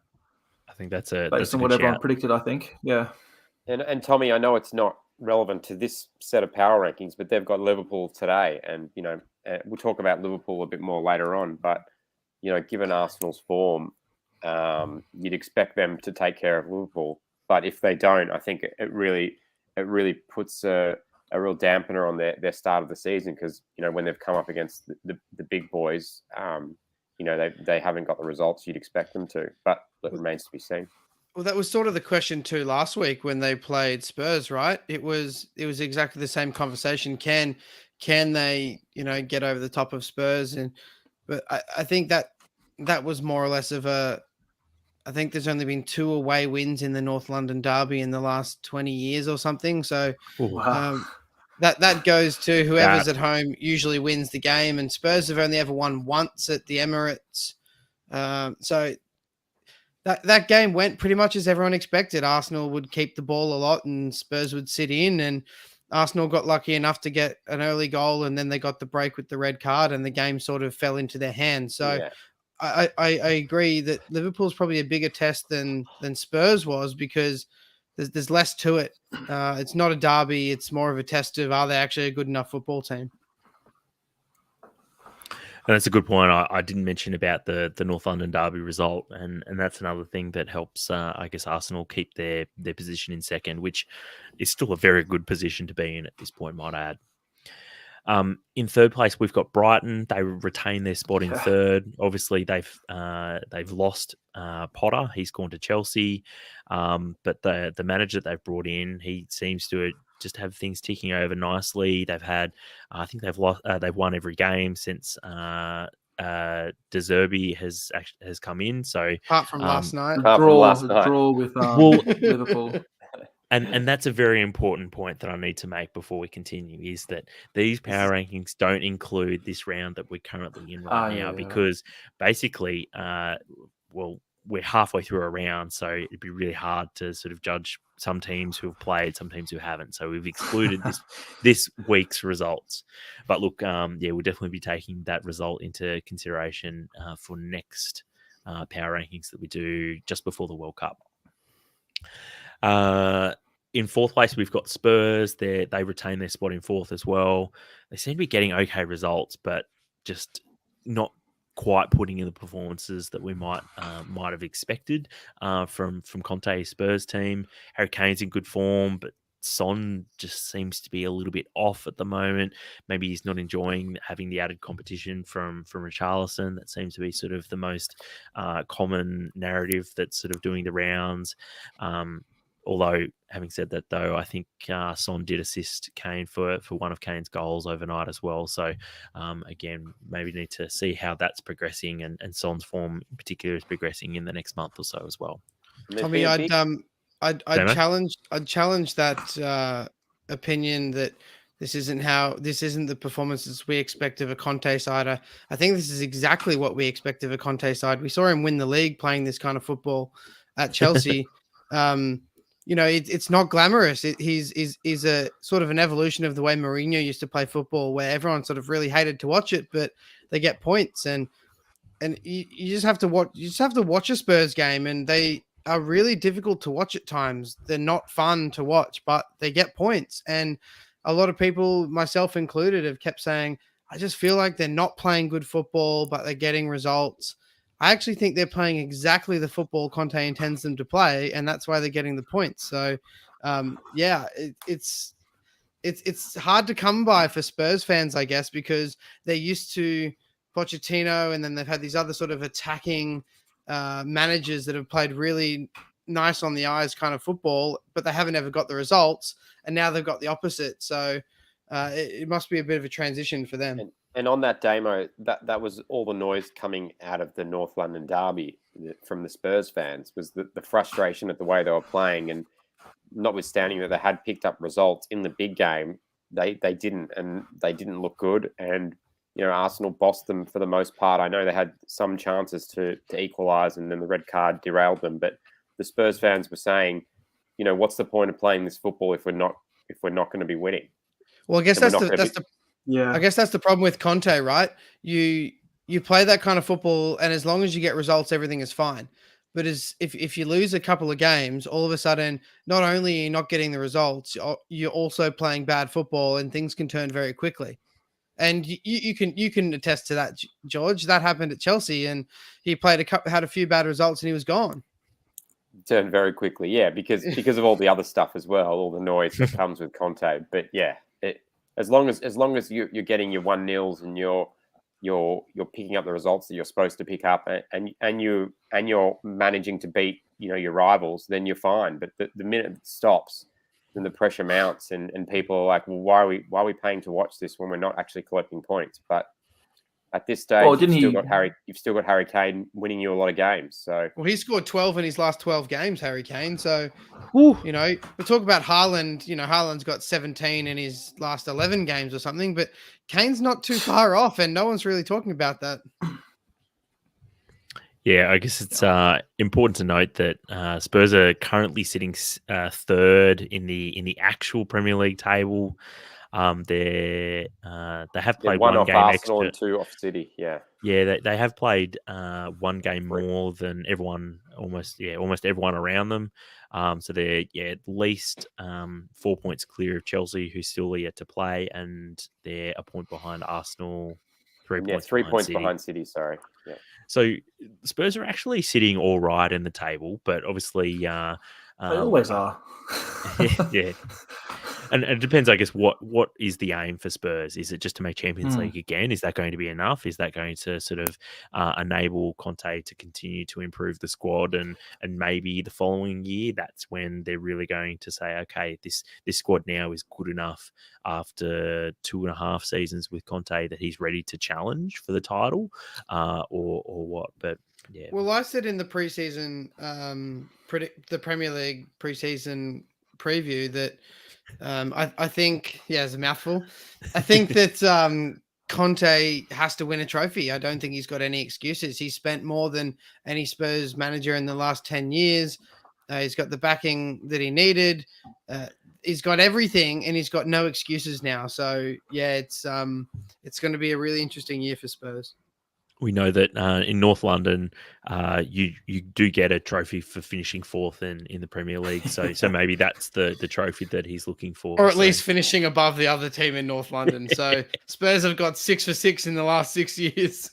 I think that's based on what everyone predicted. I think, yeah. And Tommie, I know it's not relevant to this set of power rankings, but they've got Liverpool today, and we'll talk about Liverpool a bit more later on. But given Arsenal's form, you'd expect them to take care of Liverpool. But if they don't, I think it really puts a real dampener on their start of the season because when they've come up against the big boys, they haven't got the results you'd expect them to. But it remains to be seen. Well, that was sort of the question too last week when they played Spurs, right? It was exactly the same conversation. Can they get over the top of Spurs? But I think that was more or less of a. I think there's only been 2 away wins in the North London Derby in the last 20 years or something. So that goes to whoever's at home usually wins the game. And Spurs have only ever won once at the Emirates. So that game went pretty much as everyone expected. Arsenal would keep the ball a lot and Spurs would sit in. And Arsenal got lucky enough to get an early goal and then they got the break with the red card and the game sort of fell into their hands. So I agree that Liverpool's probably a bigger test than Spurs was because there's less to it. It's not a derby. It's more of a test of are they actually a good enough football team? And that's a good point. I didn't mention about the North London Derby result, and that's another thing that helps, I guess, Arsenal keep their position in second, which is still a very good position to be in at this point, might I add. In third place, we've got Brighton. They retain their spot in third. Obviously, they've lost Potter. He's gone to Chelsea, but the manager that they've brought in, he seems to just have things ticking over nicely. They've had, I think they've won every game since De Zerbi has come in. So apart from last night, draw with Liverpool. And that's a very important point that I need to make before we continue is that these power rankings don't include this round that we're currently in right now because basically, we're halfway through a round, so it'd be really hard to sort of judge some teams who have played, some teams who haven't. So we've excluded this week's results. But look, we'll definitely be taking that result into consideration for next power rankings that we do just before the World Cup. In fourth place, we've got Spurs. They retain their spot in fourth as well. They seem to be getting okay results, but just not quite putting in the performances that we might have expected from Conte's Spurs team. Harry Kane's in good form, but Son just seems to be a little bit off at the moment. Maybe he's not enjoying having the added competition from Richarlison. That seems to be sort of the most common narrative that's sort of doing the rounds. Although, having said that, though, I think Son did assist Kane for one of Kane's goals overnight as well. So, again, maybe need to see how that's progressing and Son's form in particular is progressing in the next month or so as well. Tommie, I'd challenge that opinion that this isn't the performances we expect of a Conte side. I think this is exactly what we expect of a Conte side. We saw him win the league playing this kind of football at Chelsea. you know, it's not glamorous. He's a sort of an evolution of the way Mourinho used to play football, where everyone sort of really hated to watch it, but they get points. And you just have to watch. You just have to watch a Spurs game, and they are really difficult to watch at times. They're not fun to watch, but they get points. And a lot of people, myself included, have kept saying, I just feel like they're not playing good football, but they're getting results. I actually think they're playing exactly the football Conte intends them to play, and that's why they're getting the points. So, it's hard to come by for Spurs fans, I guess, because they're used to Pochettino, and then they've had these other sort of attacking managers that have played really nice on the eyes kind of football, but they haven't ever got the results, and now they've got the opposite. So it must be a bit of a transition for them. And on that Damo, that was all the noise coming out of the North London derby from the Spurs fans, was the frustration at the way they were playing. And notwithstanding that they had picked up results in the big game, they didn't, and they didn't look good. And, you know, Arsenal bossed them for the most part. I know they had some chances to equalise, and then the red card derailed them. But the Spurs fans were saying, you know, what's the point of playing this football if we're not going to be winning? Well, I guess that's the problem with Conte, right? You play that kind of football, and as long as you get results, everything is fine. But if you lose a couple of games, all of a sudden, not only are you not getting the results, you're also playing bad football, and things can turn very quickly. And you can attest to that, George. That happened at Chelsea, and he had a few bad results, and he was gone. Turned very quickly, yeah, because of all the other stuff as well, all the noise that comes with Conte. But yeah, as long as you're getting your 1-0s and you're picking up the results that you're supposed to pick up, and you're managing to beat, you know, your rivals, then you're fine. But the minute it stops, then the pressure mounts, and people are like, well, why are we paying to watch this when we're not actually collecting points? But at this stage, you've still got Harry Kane winning you a lot of games. So, well, he scored 12 in his last 12 games, Harry Kane. So, you know, we talk about Haaland. You know, Haaland's got 17 in his last 11 games or something, but Kane's not too far off, and no one's really talking about that. Yeah, I guess it's important to note that Spurs are currently sitting third in the actual Premier League table. They have played one off game Arsenal extra. and 2 off City. Yeah, they have played one game more than everyone, almost everyone around them. So they're at least 4 points clear of Chelsea, who's still yet to play, and they're a point behind Arsenal. 3 points. 3 points behind City. Sorry. Yeah. So Spurs are actually sitting all right in the table, but obviously, they always are. yeah. And it depends, I guess, what is the aim for Spurs? Is it just to make Champions League again? Is that going to be enough? Is that going to sort of enable Conte to continue to improve the squad? And maybe the following year, that's when they're really going to say, okay, this squad now is good enough after 2.5 seasons with Conte that he's ready to challenge for the title, or what? But yeah. Well, I said in the preseason, the Premier League preseason preview that I think, it's a mouthful. I think that Conte has to win a trophy. I don't think he's got any excuses. He's spent more than any Spurs manager in the last 10 years. He's got the backing that he needed. He's got everything, and he's got no excuses now. So yeah, it's going to be a really interesting year for Spurs. We know that in North London, you do get a trophy for finishing fourth in the Premier League. So maybe that's the trophy that he's looking for. Or at least finishing above the other team in North London. So Spurs have got 6 for 6 in the last 6 years.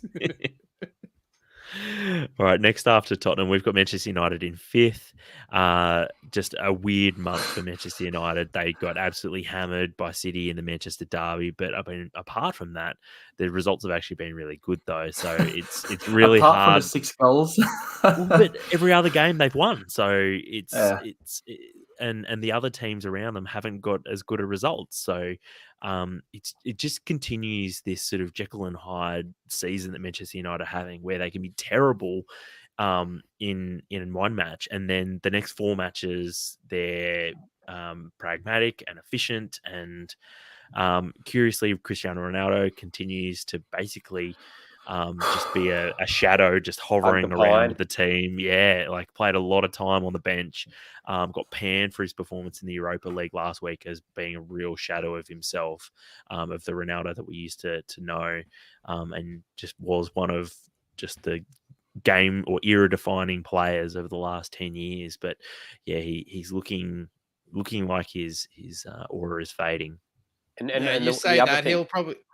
All right, next after Tottenham, we've got Manchester United in 5th. Just a weird month for Manchester United. They got absolutely hammered by City in the Manchester derby. But I mean, apart from that, the results have actually been really good, though. So it's really apart hard. From the 6 goals. But every other game they've won. So and the other teams around them haven't got as good a result. So it just continues this sort of Jekyll and Hyde season that Manchester United are having, where they can be terrible in one match, and then the next 4 matches they're pragmatic and efficient. And curiously, Cristiano Ronaldo continues to basically just be a shadow, just hovering around with the team. Yeah, like played a lot of time on the bench. Got panned for his performance in the Europa League last week as being a real shadow of himself, of the Ronaldo that we used to know, and just was one of just the game or era defining players over the last 10 years. But yeah, he's looking like his aura is fading. And you the say other that thing,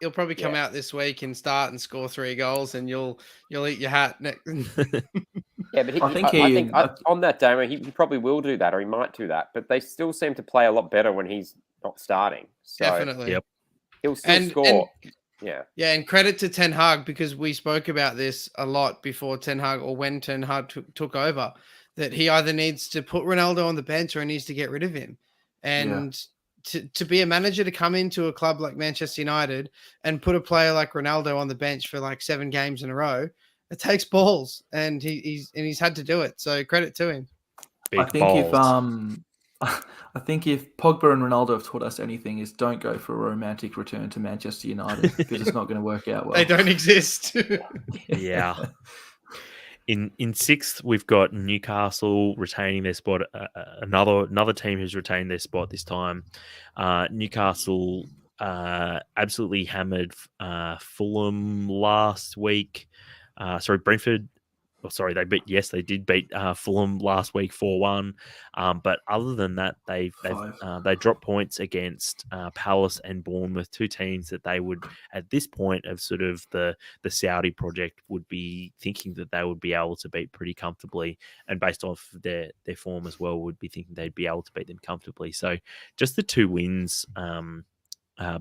he'll probably come out this week and start and score 3 goals, and you'll eat your hat next. yeah, but I think on that Damo, he probably will do that, or he might do that. But they still seem to play a lot better when he's not starting. So Definitely. Yep. he'll still score. Yeah. Yeah, and credit to Ten Hag, because we spoke about this a lot before Ten Hag, or when Ten Hag took over, that he either needs to put Ronaldo on the bench or he needs to get rid of him. And to be a manager to come into a club like Manchester United and put a player like Ronaldo on the bench for like 7 games in a row, it takes balls, and he's had to do it. So credit to him. Big balls. I think if Pogba and Ronaldo have taught us anything, is don't go for a romantic return to Manchester United, because it's not going to work out well. They don't exist. Yeah. In 6th, we've got Newcastle retaining their spot. Another team who's retained their spot this time. Newcastle absolutely hammered Fulham last week. Brentford. They did beat Fulham last week 4-1. But other than that, they dropped points against Palace and Bournemouth, 2 teams that they would, at this point of sort of the Saudi project, would be thinking that they would be able to beat pretty comfortably, and based off their form as well, would be thinking they'd be able to beat them comfortably. So just the 2 wins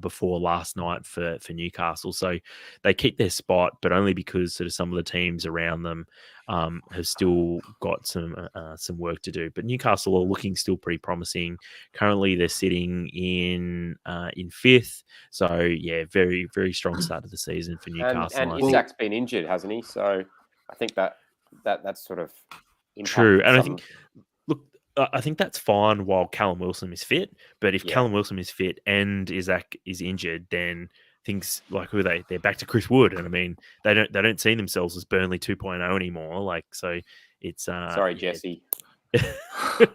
before last night for Newcastle. So they keep their spot, but only because sort of some of the teams around them have still got some work to do. But Newcastle are looking still pretty promising. Currently, they're sitting in 5th. So yeah, very, very strong start of the season for Newcastle. And Isak's been injured, hasn't he? So I think that's sort of true. And I think, look, I think that's fine while Callum Wilson is fit. But if Callum Wilson is fit and Isak is injured, then things like they're back to Chris Wood, and I mean they don't see themselves as Burnley 2.0 anymore. Like, so it's sorry, Jesse. I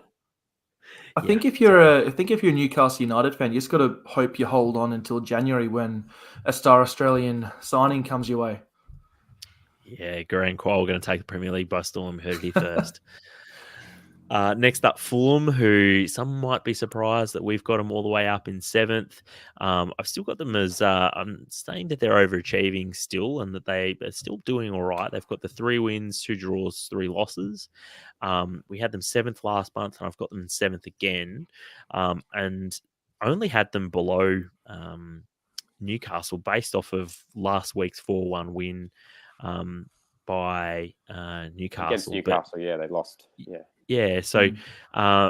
think if you're a Newcastle United fan, you just got to hope you hold on until January when a star Australian signing comes your way. Yeah, Garang Qual going to take the Premier League by storm. Heard it here first. Next up, Fulham, who some might be surprised that we've got them all the way up in 7th. I've still got them as I'm saying that they're overachieving still, and that they are still doing all right. They've got the 3 wins, 2 draws, 3 losses. We had them 7th last month, and I've got them in 7th again. And I only had them below Newcastle based off of last week's 4-1 win by Newcastle. Against Newcastle, they lost. Yeah, so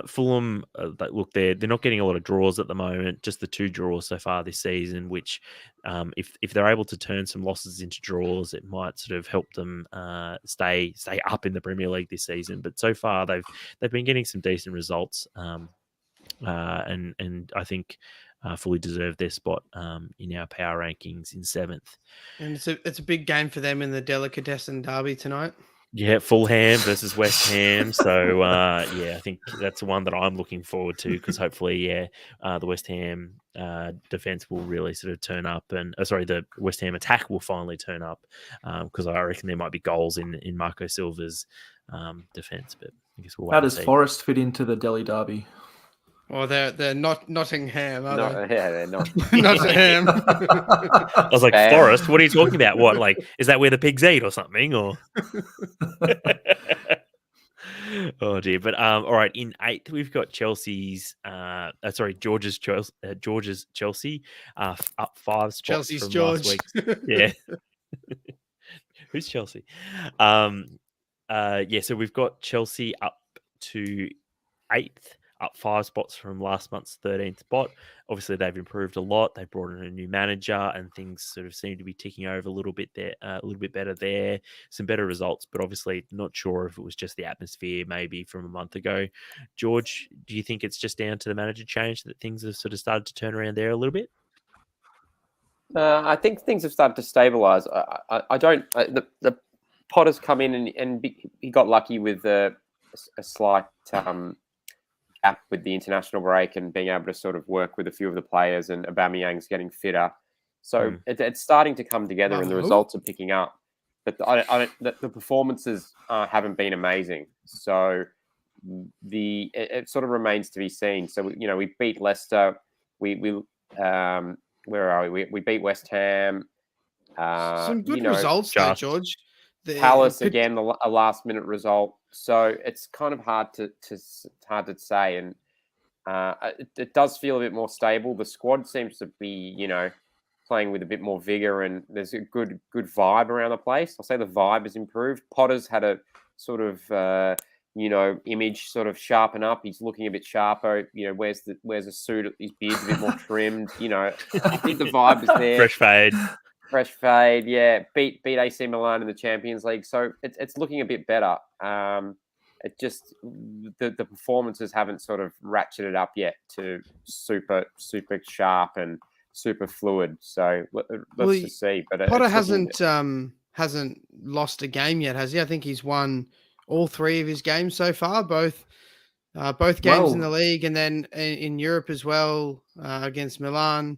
Fulham, look, they're not getting a lot of draws at the moment, just the 2 draws so far this season, which if they're able to turn some losses into draws, it might sort of help them stay up in the Premier League this season. But so far, they've been getting some decent results, and I think fully deserve their spot in our power rankings in 7th. And it's a big game for them in the Delicatessen derby tonight. Yeah, Fulham versus West Ham. So, I think that's the one that I'm looking forward to, because hopefully, the West Ham defense will really sort of turn up, and the West Ham attack will finally turn up, because I reckon there might be goals in Marco Silva's defense. But I guess we'll wait. How does Forest fit into the Delhi derby? Well, they're not Nottingham, are they? Yeah, they're not. Nottingham. I was like, Forest? What are you talking about? What, like, is that where the pigs eat or something? Or oh dear. But all right, in 8th we've got George's Chelsea, up 5 spots Chelsea's from George. last week. Yeah. Who's Chelsea? So we've got Chelsea up to 8th. Up 5 spots from last month's 13th spot. Obviously, they've improved a lot. They brought in a new manager, and things sort of seem to be ticking over a little bit there, a little bit better there. Some better results, but obviously not sure if it was just the atmosphere maybe from a month ago. George, do you think it's just down to the manager change that things have sort of started to turn around there a little bit? I think things have started to stabilise. I don't. The Potter's come in and he got lucky with a slight gap with the international break and being able to sort of work with a few of the players, and Aubameyang's getting fitter. So it's starting to come together, and the results are picking up. But the performances haven't been amazing. So it sort of remains to be seen. So we beat Leicester. We where are we? We beat West Ham. Some good results though, George. Palace again, a last minute result. So it's kind of hard to say, and it does feel a bit more stable. The squad seems to be playing with a bit more vigor, and there's a good vibe around the place. I'll say the vibe has improved. Potter's had a sort of image sort of sharpen up. He's looking a bit sharper. Wears a suit. His beard's a bit more trimmed. I think the vibe is there. Fresh fade. Yeah, beat AC Milan in the Champions League. So it's looking a bit better. It just the performances haven't sort of ratcheted up yet to super sharp and super fluid. So let's just see. But Potter hasn't lost a game yet, has he? I think he's won all 3 of his games so far, both games in the league and then in Europe as well against Milan.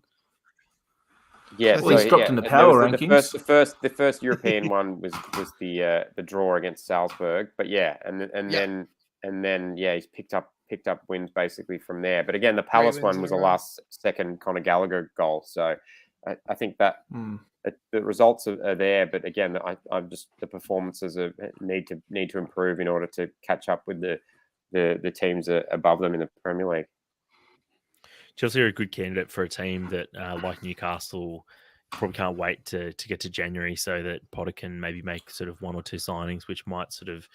Yeah, he's dropped in the power rankings. The first European one was the draw against Salzburg, but then he's picked up wins basically from there. But again, the Palace one was a last second Conor Gallagher goal, so I think that the results are there. But again, I'm just the performances need to improve in order to catch up with the teams above them in the Premier League. Chelsea are a good candidate for a team that, like Newcastle, probably can't wait to get to January so that Potter can maybe make sort of 1 or 2 signings, which might sort of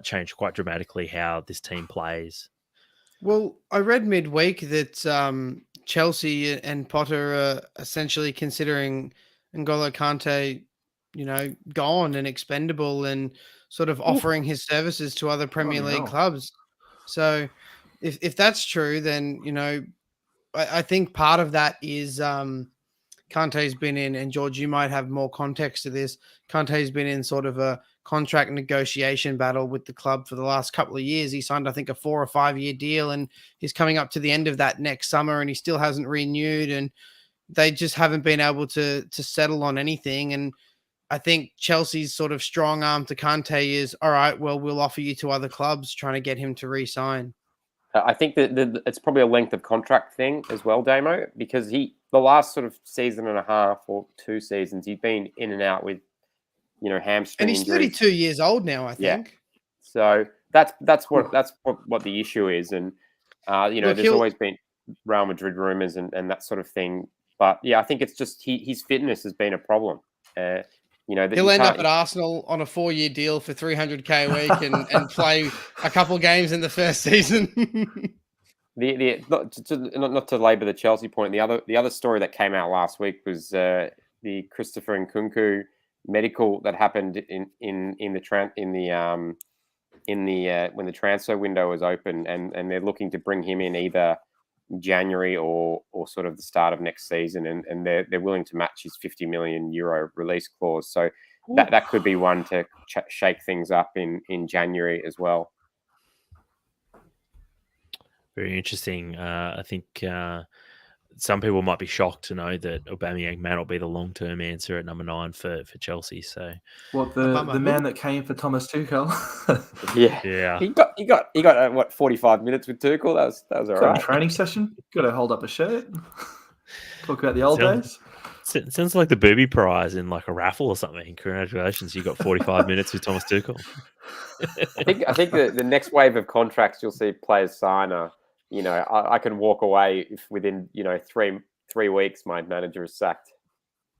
change quite dramatically how this team plays. Well, I read midweek that Chelsea and Potter are essentially considering N'Golo Kante, gone and expendable, and sort of offering his services to other Premier League clubs. So if that's true, then, I think part of that is Kante's been in, and George, you might have more context to this. Kante's been in sort of a contract negotiation battle with the club for the last couple of years. He signed, I think, a 4 or 5 year deal, and he's coming up to the end of that next summer, and he still hasn't renewed, and they just haven't been able to settle on anything. And I think Chelsea's sort of strong arm to Kante is, all right, well, we'll offer you to other clubs, trying to get him to re-sign. I think that it's probably a length of contract thing as well, Damo, because the last sort of season and a half or 2 seasons, he's been in and out with, hamstring injuries. And he's injuries. 32 years old now, I think. Yeah. So that's what the issue is, and there's always been Real Madrid rumors and that sort of thing. But yeah, I think it's just his fitness has been a problem. He'll end up at Arsenal on a 4-year deal for $300K a week and play a couple games in the first season. Not to labour the Chelsea point. The other story that came out last week was the Christopher Nkunku medical that happened when the transfer window was open, and they're looking to bring him in either January or sort of the start of next season, and they're willing to match his €50 million release clause. So that could be one to shake things up in January as well. Very interesting. I think some people might be shocked to know that Aubameyang may not be the long-term answer at number 9 for Chelsea. So, what the man that came for Thomas Tuchel? Yeah. He got what 45 minutes with Tuchel. That was all right. A training session. Got to hold up a shirt. Talk about the old days. Sounds like the Booby Prize in like a raffle or something. Congratulations, you got 45 minutes with Thomas Tuchel. I think the next wave of contracts you'll see players sign are. I can walk away if within 3 weeks my manager is sacked.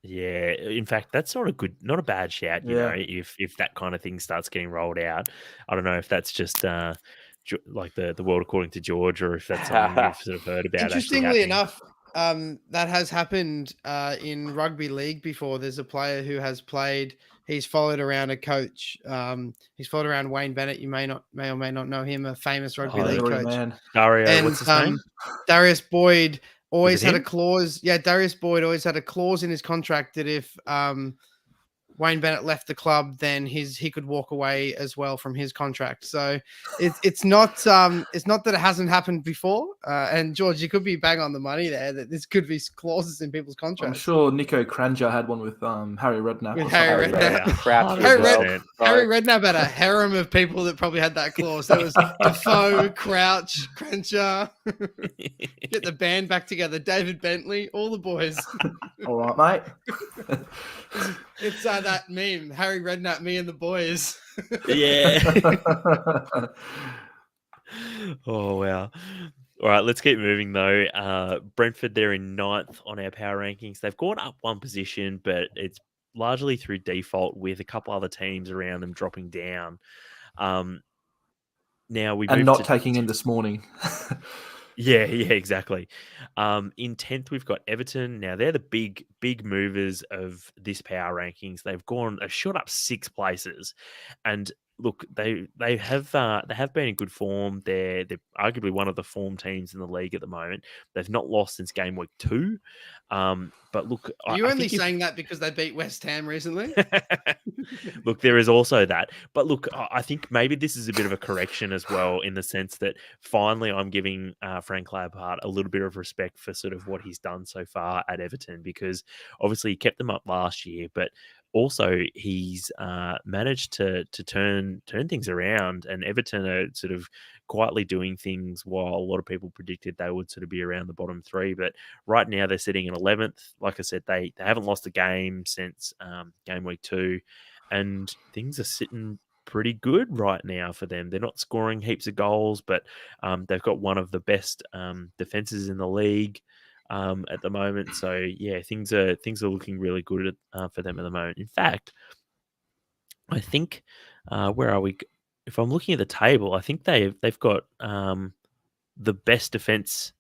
Yeah, in fact, that's not a bad shout. You know, if that kind of thing starts getting rolled out, I don't know if that's just like the world according to George, or if that's something you've sort of heard about. Interestingly enough, that has happened in rugby league before. There's a player who has played. He's followed around a coach. He's followed around Wayne Bennett. You may or may not know him, a famous rugby league coach. Dario, what's his name? Darius Boyd always it had a him? clause. Yeah, Darius Boyd always had a clause in his contract that if Wayne Bennett left the club, then he could walk away as well from his contract. So it's not that it hasn't happened before. And George, you could be bang on the money there that this could be clauses in people's I'm contracts. sure Nico Kranjcar had one with Harry Redknapp. With or Harry something. Redknapp. Yeah, Crouch as 100%. well. Harry Redknapp had a harem of people that probably had that clause. There was Defoe, Crouch, Crenshaw. Get the band back together. David Bentley, all the boys. All right, mate. It's that meme, Harry Redknapp, me and the boys. Yeah. Oh, wow. All right, let's keep moving, though. Brentford, they're in 9th on our power rankings. They've gone up one position, but it's largely through default with a couple other teams around them dropping down. Now we And move not to taking in this morning. Yeah, exactly. In 10th, we've got Everton. Now they're the big movers of this power rankings. They've shot up 6 places, and look, they have been in good form. They're arguably one of the form teams in the league at the moment. They've not lost since game week 2. But look, Are you I only think saying that because they beat West Ham recently? Look, there is also that. But look, I think maybe this is a bit of a correction as well, in the sense that finally I'm giving Frank Lampard a little bit of respect for sort of what he's done so far at Everton, because obviously he kept them up last year, but also he's managed to turn things around, and Everton are sort of quietly doing things while a lot of people predicted they would sort of be around the bottom 3. But right now they're sitting in 11th. Like I said, they haven't lost a game since game week 2, and things are sitting pretty good right now for them. They're not scoring heaps of goals, but they've got one of the best defenses in the league at the moment. So yeah, things are looking really good for them at the moment. In fact, I think where are we? If I'm looking at the table, I think they've got the best defense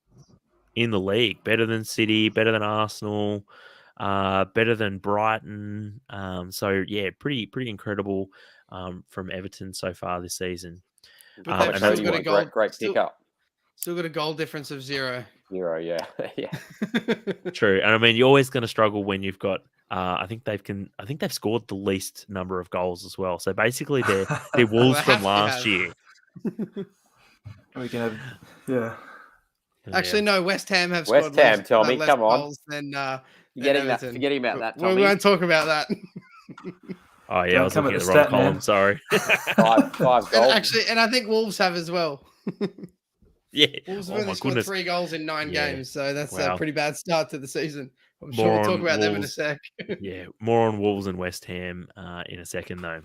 in the league, better than City, better than Arsenal, better than Brighton. So yeah, pretty incredible from Everton so far this season. But they've and still that's got a One goal. great pickup. Still got a goal difference of 0. 0, yeah. Yeah. True, and I mean, you're always going to struggle when you've got. I think they've scored the least number of goals as well. So basically, they're Wolves they from have to last have. year. We can have, yeah. Actually, no. West Ham have West scored Ham, less, Tommie, less come on. goals than Forgetting Everton. about that, We Tommie. won't talk about that. Oh yeah, Don't I was come looking at at the the wrong stat, man. column. Sorry. Five goals. And I think Wolves have as well. Yeah. Wolves have Oh only my scored goodness. 3 goals in 9 Yeah. games, so that's Wow. a pretty bad start to the season. I'm More sure we'll talk on about them in a Wolves. sec. Yeah, more on Wolves and West Ham in a second, though.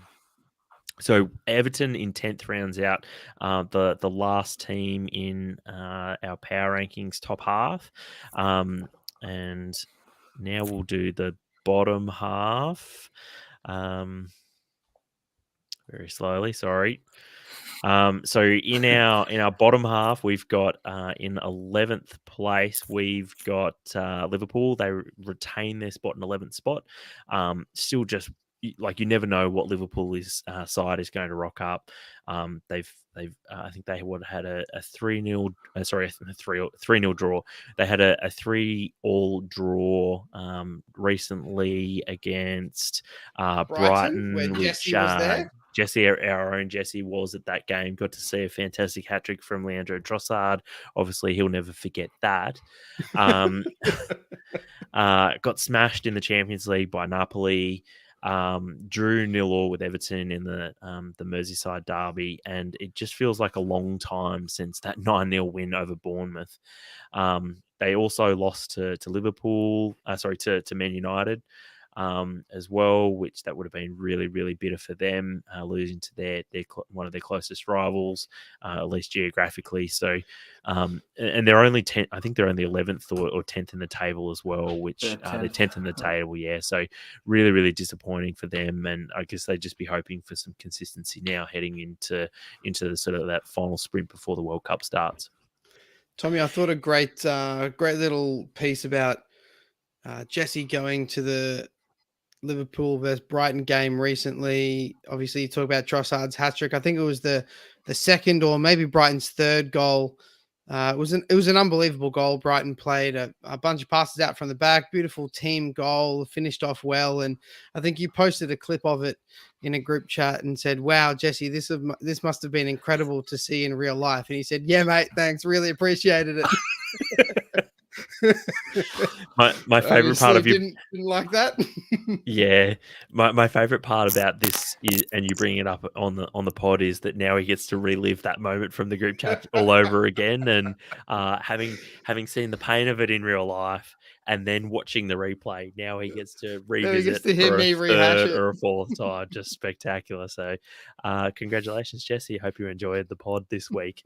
So Everton in 10th rounds out the last team in our power rankings top half. And now we'll do the bottom half. Very slowly, sorry. So in our bottom half, we've got in 11th place, we've got Liverpool. They retain their spot in 11th spot. Still just like, you never know what Liverpool's side is going to rock up. They've I think they would have had a 3-0 3-0 draw. They had a 3-3 draw recently against Brighton, where which Jesse was there. Jesse, our own Jesse, was at that game. Got to see a fantastic hat trick from Leandro Trossard. Obviously, he'll never forget that. Got smashed in the Champions League by Napoli. Drew 0-0 with Everton in the Merseyside derby, and it just feels like a long time since that 9-0 win over Bournemouth. They also lost to Liverpool, to Man United as well, which that would have been really, really bitter for them, losing to their one of their closest rivals, at least geographically. So, and they're only 10. I think they're only 11th or 10th in the table as well, which they're 10th in the table. Yeah, so really, really disappointing for them. And I guess they'd just be hoping for some consistency now heading into the sort of that final sprint before the World Cup starts. Tommie, I thought a great little piece about Jesse going to the Liverpool versus Brighton game recently. Obviously, you talk about Trossard's hat trick. I think it was the second or maybe Brighton's third goal It was an unbelievable goal. Brighton played a bunch of passes out from the back, beautiful team goal, finished off well, and I think you posted a clip of it in a group chat and said, "Wow, Jesse, this must have been incredible to see in real life." And he said, "Yeah, mate, thanks, really appreciated it." My favorite part of you didn't like that. Yeah, my favorite part about this is, and you bring it up on the pod, is that now he gets to relive that moment from the group chat all over again, and having seen the pain of it in real life, and then watching the replay, now he gets to revisit hear for a me rehash third it. or a fourth time. Just spectacular. So, congratulations, Jesse. Hope you enjoyed the pod this week.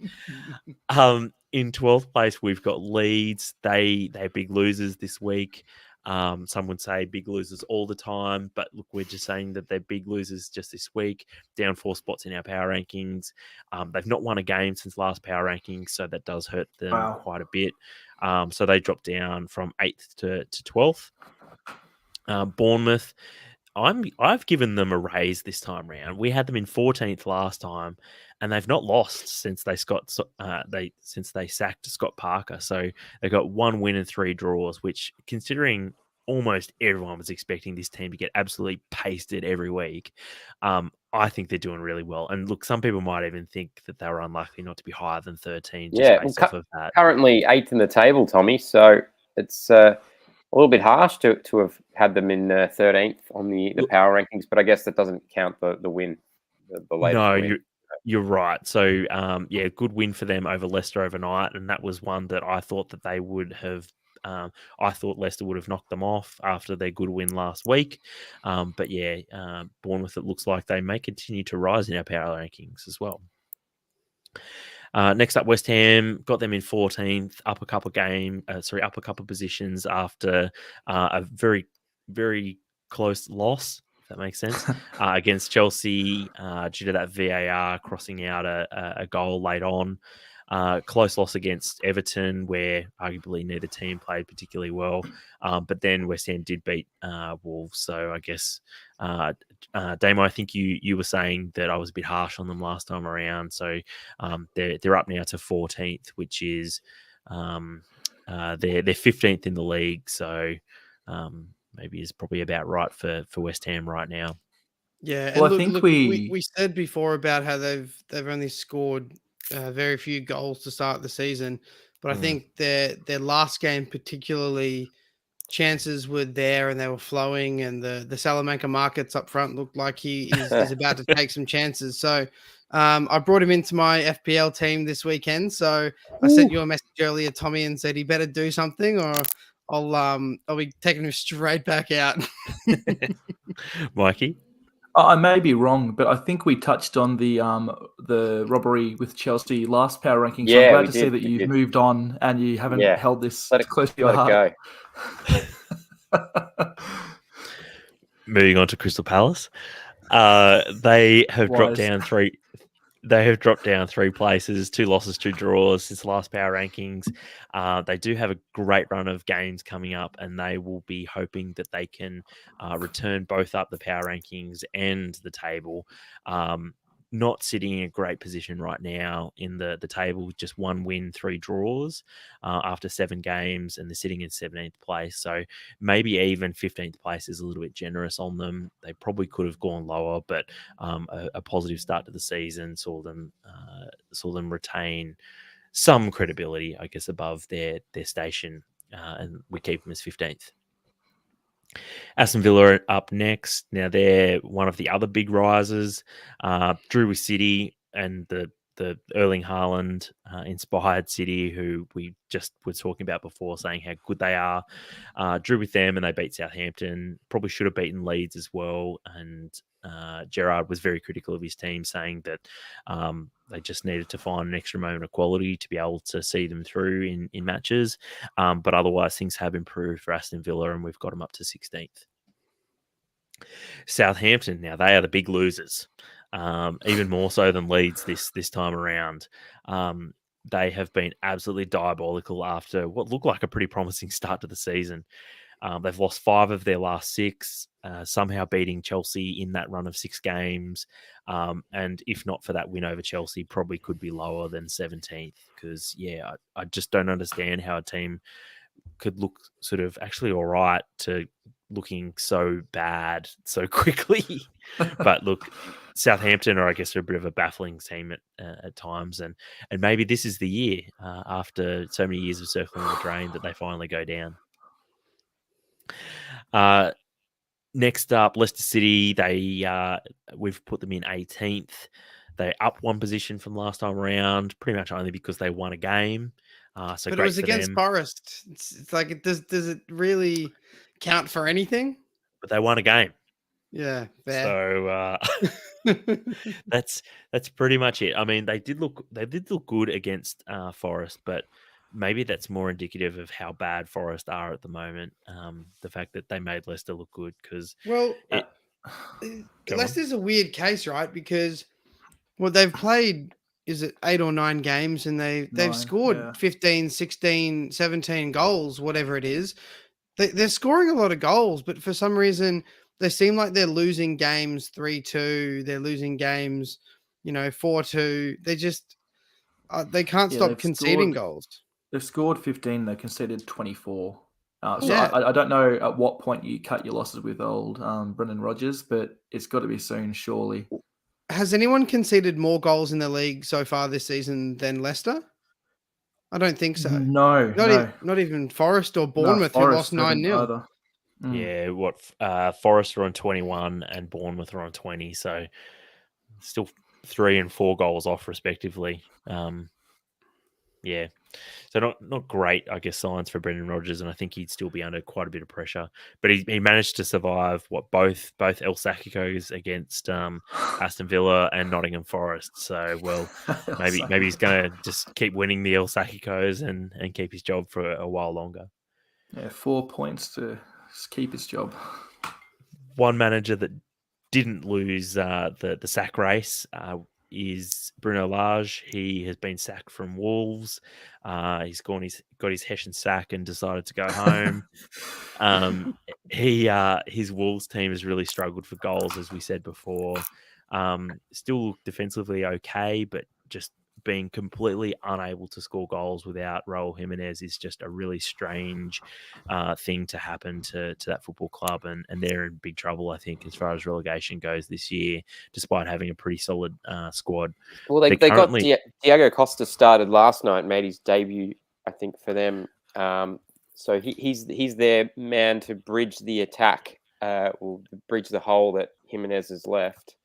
In 12th place, we've got Leeds. They're big losers this week. Some would say big losers all the time, but look, we're just saying that they're big losers just this week, down 4 spots in our power rankings. They've not won a game since last power rankings, so that does hurt them quite a bit. So they dropped down from 8th to 12th. Bournemouth, I've given them a raise this time round. We had them in 14th last time, and they've not lost since they sacked Scott Parker. So they got 1 win and 3 draws, which, considering almost everyone was expecting this team to get absolutely pasted every week, I think they're doing really well. And look, some people might even think that they were unlikely not to be higher than 13 just based off of that. Currently 8th in the table, Tommie. So it's a little bit harsh to have had them in 13th on the power rankings, but I guess that doesn't count the win, the latest win. You're right. So, good win for them over Leicester overnight, and that was one that I thought that they would have. I thought Leicester would have knocked them off after their good win last week. But Bournemouth, it looks like they may continue to rise in our power rankings as well. Next up, West Ham, got them in 14th, up a couple positions after a very, very close loss, if that makes sense, against Chelsea due to that VAR crossing out a goal late on. Close loss against Everton, where arguably neither team played particularly well. But then West Ham did beat Wolves. So I guess, Damo, I think you were saying that I was a bit harsh on them last time around. So they're up now to 14th, which is they're 15th in the league. So maybe is probably about right for West Ham right now. Yeah, well, and I think we said before about how they've only scored very few goals to start the season, but I think their last game particularly, chances were there and they were flowing, and the Salamanca Markets up front looked like he is about to take some chances. So I brought him into my FPL team this weekend. So I sent you a message earlier, Tommie, and said he better do something, or I'll be taking him straight back out. Mikey? I may be wrong, but I think we touched on the robbery with Chelsea last power ranking. So I'm glad to see that you've moved on and you haven't held this close to your heart. Moving on to Crystal Palace, they have dropped down 3. They have dropped down 3 places, 2 losses, 2 draws since the last power rankings. They do have a great run of games coming up, and they will be hoping that they can return both up the power rankings and the table. Not sitting in a great position right now in the table with just 1 win, 3 draws after 7 games, and they're sitting in 17th place. So maybe even 15th place is a little bit generous on them. They probably could have gone lower, but a positive start to the season saw them retain some credibility, I guess, above their station, and we keep them as 15th. Aston Villa are up next. Now they're one of the other big risers. Drew with City and the Erling Haaland inspired City, who we just were talking about before, saying how good they are. Drew with them and they beat Southampton. Probably should have beaten Leeds as well. And Gerrard was very critical of his team, saying that they just needed to find an extra moment of quality to be able to see them through in matches. But otherwise, things have improved for Aston Villa, and we've got them up to 16th. Southampton, now they are the big losers, even more so than Leeds this time around. They have been absolutely diabolical after what looked like a pretty promising start to the season. They've lost 5 of their last 6, somehow beating Chelsea in that run of 6 games. And if not for that win over Chelsea, probably could be lower than 17th. Because, I just don't understand how a team could look sort of actually all right to looking so bad so quickly. But look, Southampton are, I guess, a bit of a baffling team at times, and maybe this is the year after so many years of circling the drain that they finally go down. Next up, Leicester City. We've put them in 18th. They up 1 position from last time around, pretty much only because they won a game. So but great it was for against them. Forest. It's like, does it really count for anything? But they won a game. Yeah, fair. So that's pretty much it. I mean, they did look good against Forest, but maybe that's more indicative of how bad Forest are at the moment. The fact that they made Leicester look good because Leicester's a weird case, right? Because they've played, is it 8 or 9 games, and they've scored 15, 16, 17 goals, whatever it is. They're scoring a lot of goals, but for some reason they seem like they're losing games 3-2. They're losing games, 4-2. They just they can't stop conceding goals. They've scored 15. They conceded 24. So Yeah. I don't know at what point you cut your losses with old Brendan Rodgers, but it's got to be soon, surely. Has anyone conceded more goals in the league so far this season than Leicester? I don't think so. No, not even Forest or Bournemouth, who lost 9-0. Yeah, Forest are on 21 and Bournemouth are on 20, so still 3 and 4 goals off respectively. So not great, I guess, signs for Brendan Rodgers, and I think he'd still be under quite a bit of pressure. But he managed to survive both El Sacicos against Aston Villa and Nottingham Forest. So maybe he's going to just keep winning the El Sacicos and keep his job for a while longer. Yeah, 4 points to keep his job. One manager that didn't lose the sack race is Bruno Lage. He has been sacked from Wolves. He's got his Hessian sack and decided to go home. His Wolves team has really struggled for goals, as we said before. Still defensively okay, but just being completely unable to score goals without Raul Jimenez is just a really strange thing to happen to that football club, and they're in big trouble, I think, as far as relegation goes this year, despite having a pretty solid squad. Well, they got Diego Costa started last night, made his debut, I think, for them. So he's their man to bridge the attack, or bridge the hole that Jimenez has left.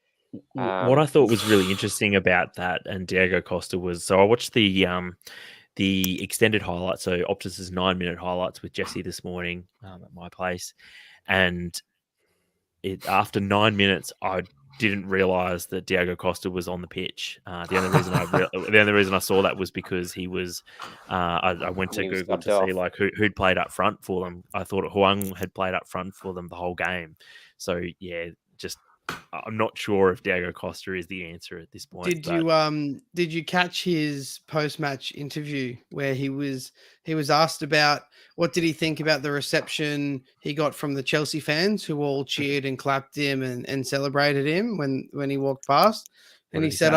What I thought was really interesting about that and Diego Costa was, so I watched the extended highlights, so Optus's 9-minute highlights with Jesse this morning at my place, and after 9 minutes, I didn't realize that Diego Costa was on the pitch. The only reason I saw that was because he was. I went to Google to see like who'd played up front for them. I thought Huang had played up front for them the whole game. So yeah, just. I'm not sure if Diego Costa is the answer at this point. Did you catch his post-match interview where he was asked about what did he think about the reception he got from the Chelsea fans who all cheered and clapped him and celebrated him when he walked past? And he said,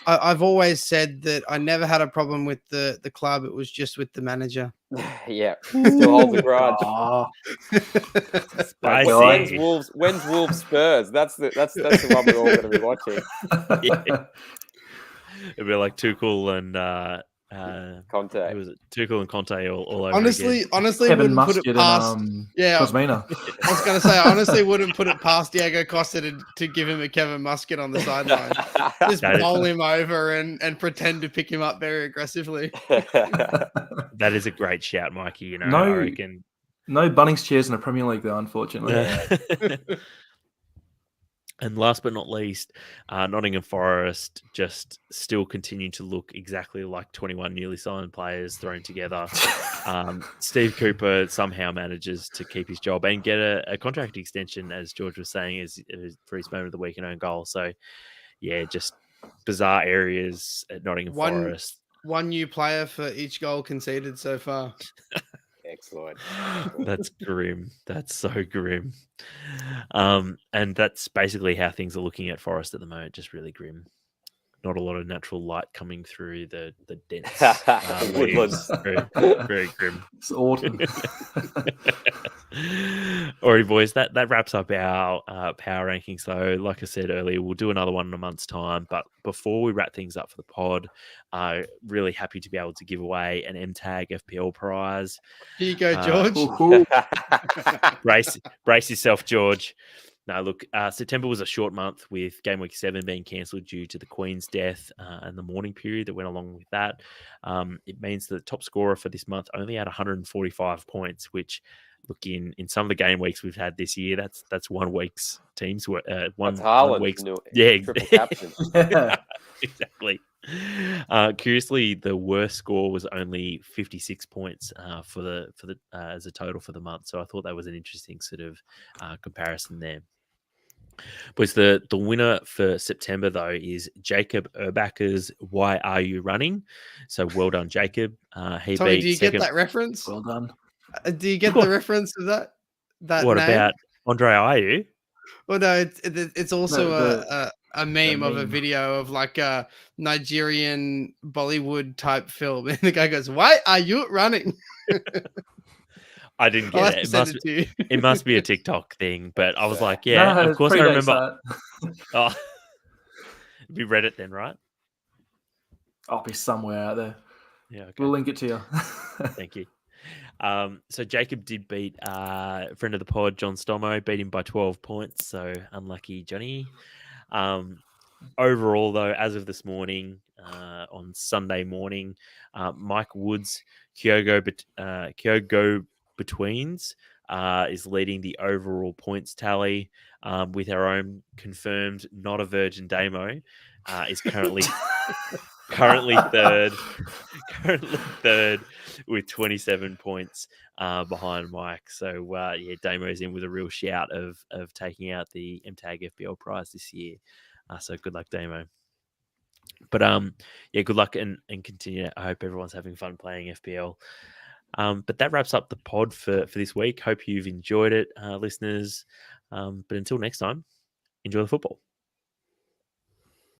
I've always said that I never had a problem with the club. It was just with the manager. Yeah, still holds a grudge. When's Wolves Spurs? That's the one we're all going to be watching. Yeah. It'd be like Tuchel and Conte. Who was it? Tuchel and Conte all over. Honestly, Kevin wouldn't put it past. Cosmina. I was going to say, I honestly wouldn't put it past Diego Costa to give him a Kevin Muscat on the sideline. Just bowl him over and pretend to pick him up very aggressively. That is a great shout, Mikey. I reckon. No Bunnings chairs in the Premier League, though, unfortunately. And last but not least, Nottingham Forest just still continue to look exactly like 21 newly signed players thrown together. Steve Cooper somehow manages to keep his job and get a contract extension, as George was saying, for his moment of the week in own goal. So, yeah, just bizarre areas at Nottingham Forest. One new player for each goal conceded so far. Yeah, Excellent. That's grim. That's so grim. And that's basically how things are looking at Forest at the moment. Just really grim. Not a lot of natural light coming through the dense Woodlands. leaves. Very grim. It's autumn. Alright, boys, that wraps up our power rankings. So, like I said earlier, we'll do another one in a month's time. But before we wrap things up for the pod, really happy to be able to give away an MTAG FPL prize. Here you go, George. Ooh. Brace yourself, George. No, look, September was a short month with Game Week 7 being cancelled due to the Queen's death and the mourning period that went along with that. It means that the top scorer for this month only had 145 points, which, look, in some of the game weeks we've had this year, that's 1 week's teams. One week's, triple captain. Yeah. exactly. Curiously, the worst score was only 56 points for the as a total for the month. So I thought that was an interesting sort of comparison there. Was the winner for September, though, is Jacob Urbacher's Why Are You Running? So well done, Jacob. He Tommie, beat do you get that reference? Well done. Do you get the reference of that What name? about Andre Ayew? Well, no, it's also a meme of a meme. video of like a Nigerian Bollywood type film. And the guy goes, "Why are you running?" I didn't I'll have get to it. send it to you. It must be a TikTok thing, but I was like, yeah, No, of course I predates remember. that. Oh, we read it then, right? I'll be somewhere out there. Yeah, okay. We'll link it to you. Thank you. So Jacob did beat friend of the pod, John Stomo, beat him by 12 points. So unlucky, Johnny. Overall, though, as of this morning, on Sunday morning, Mike Woods, Kyogo Betweens, is leading the overall points tally, with our own confirmed not a virgin Damo, is currently third with 27 points behind Mike. So yeah, Damo's in with a real shout of taking out the MTAG FPL prize this year. So good luck, Damo. But yeah, good luck and continue. I hope everyone's having fun playing FPL. But that wraps up the pod for this week. Hope you've enjoyed it, listeners. But until next time, enjoy the football.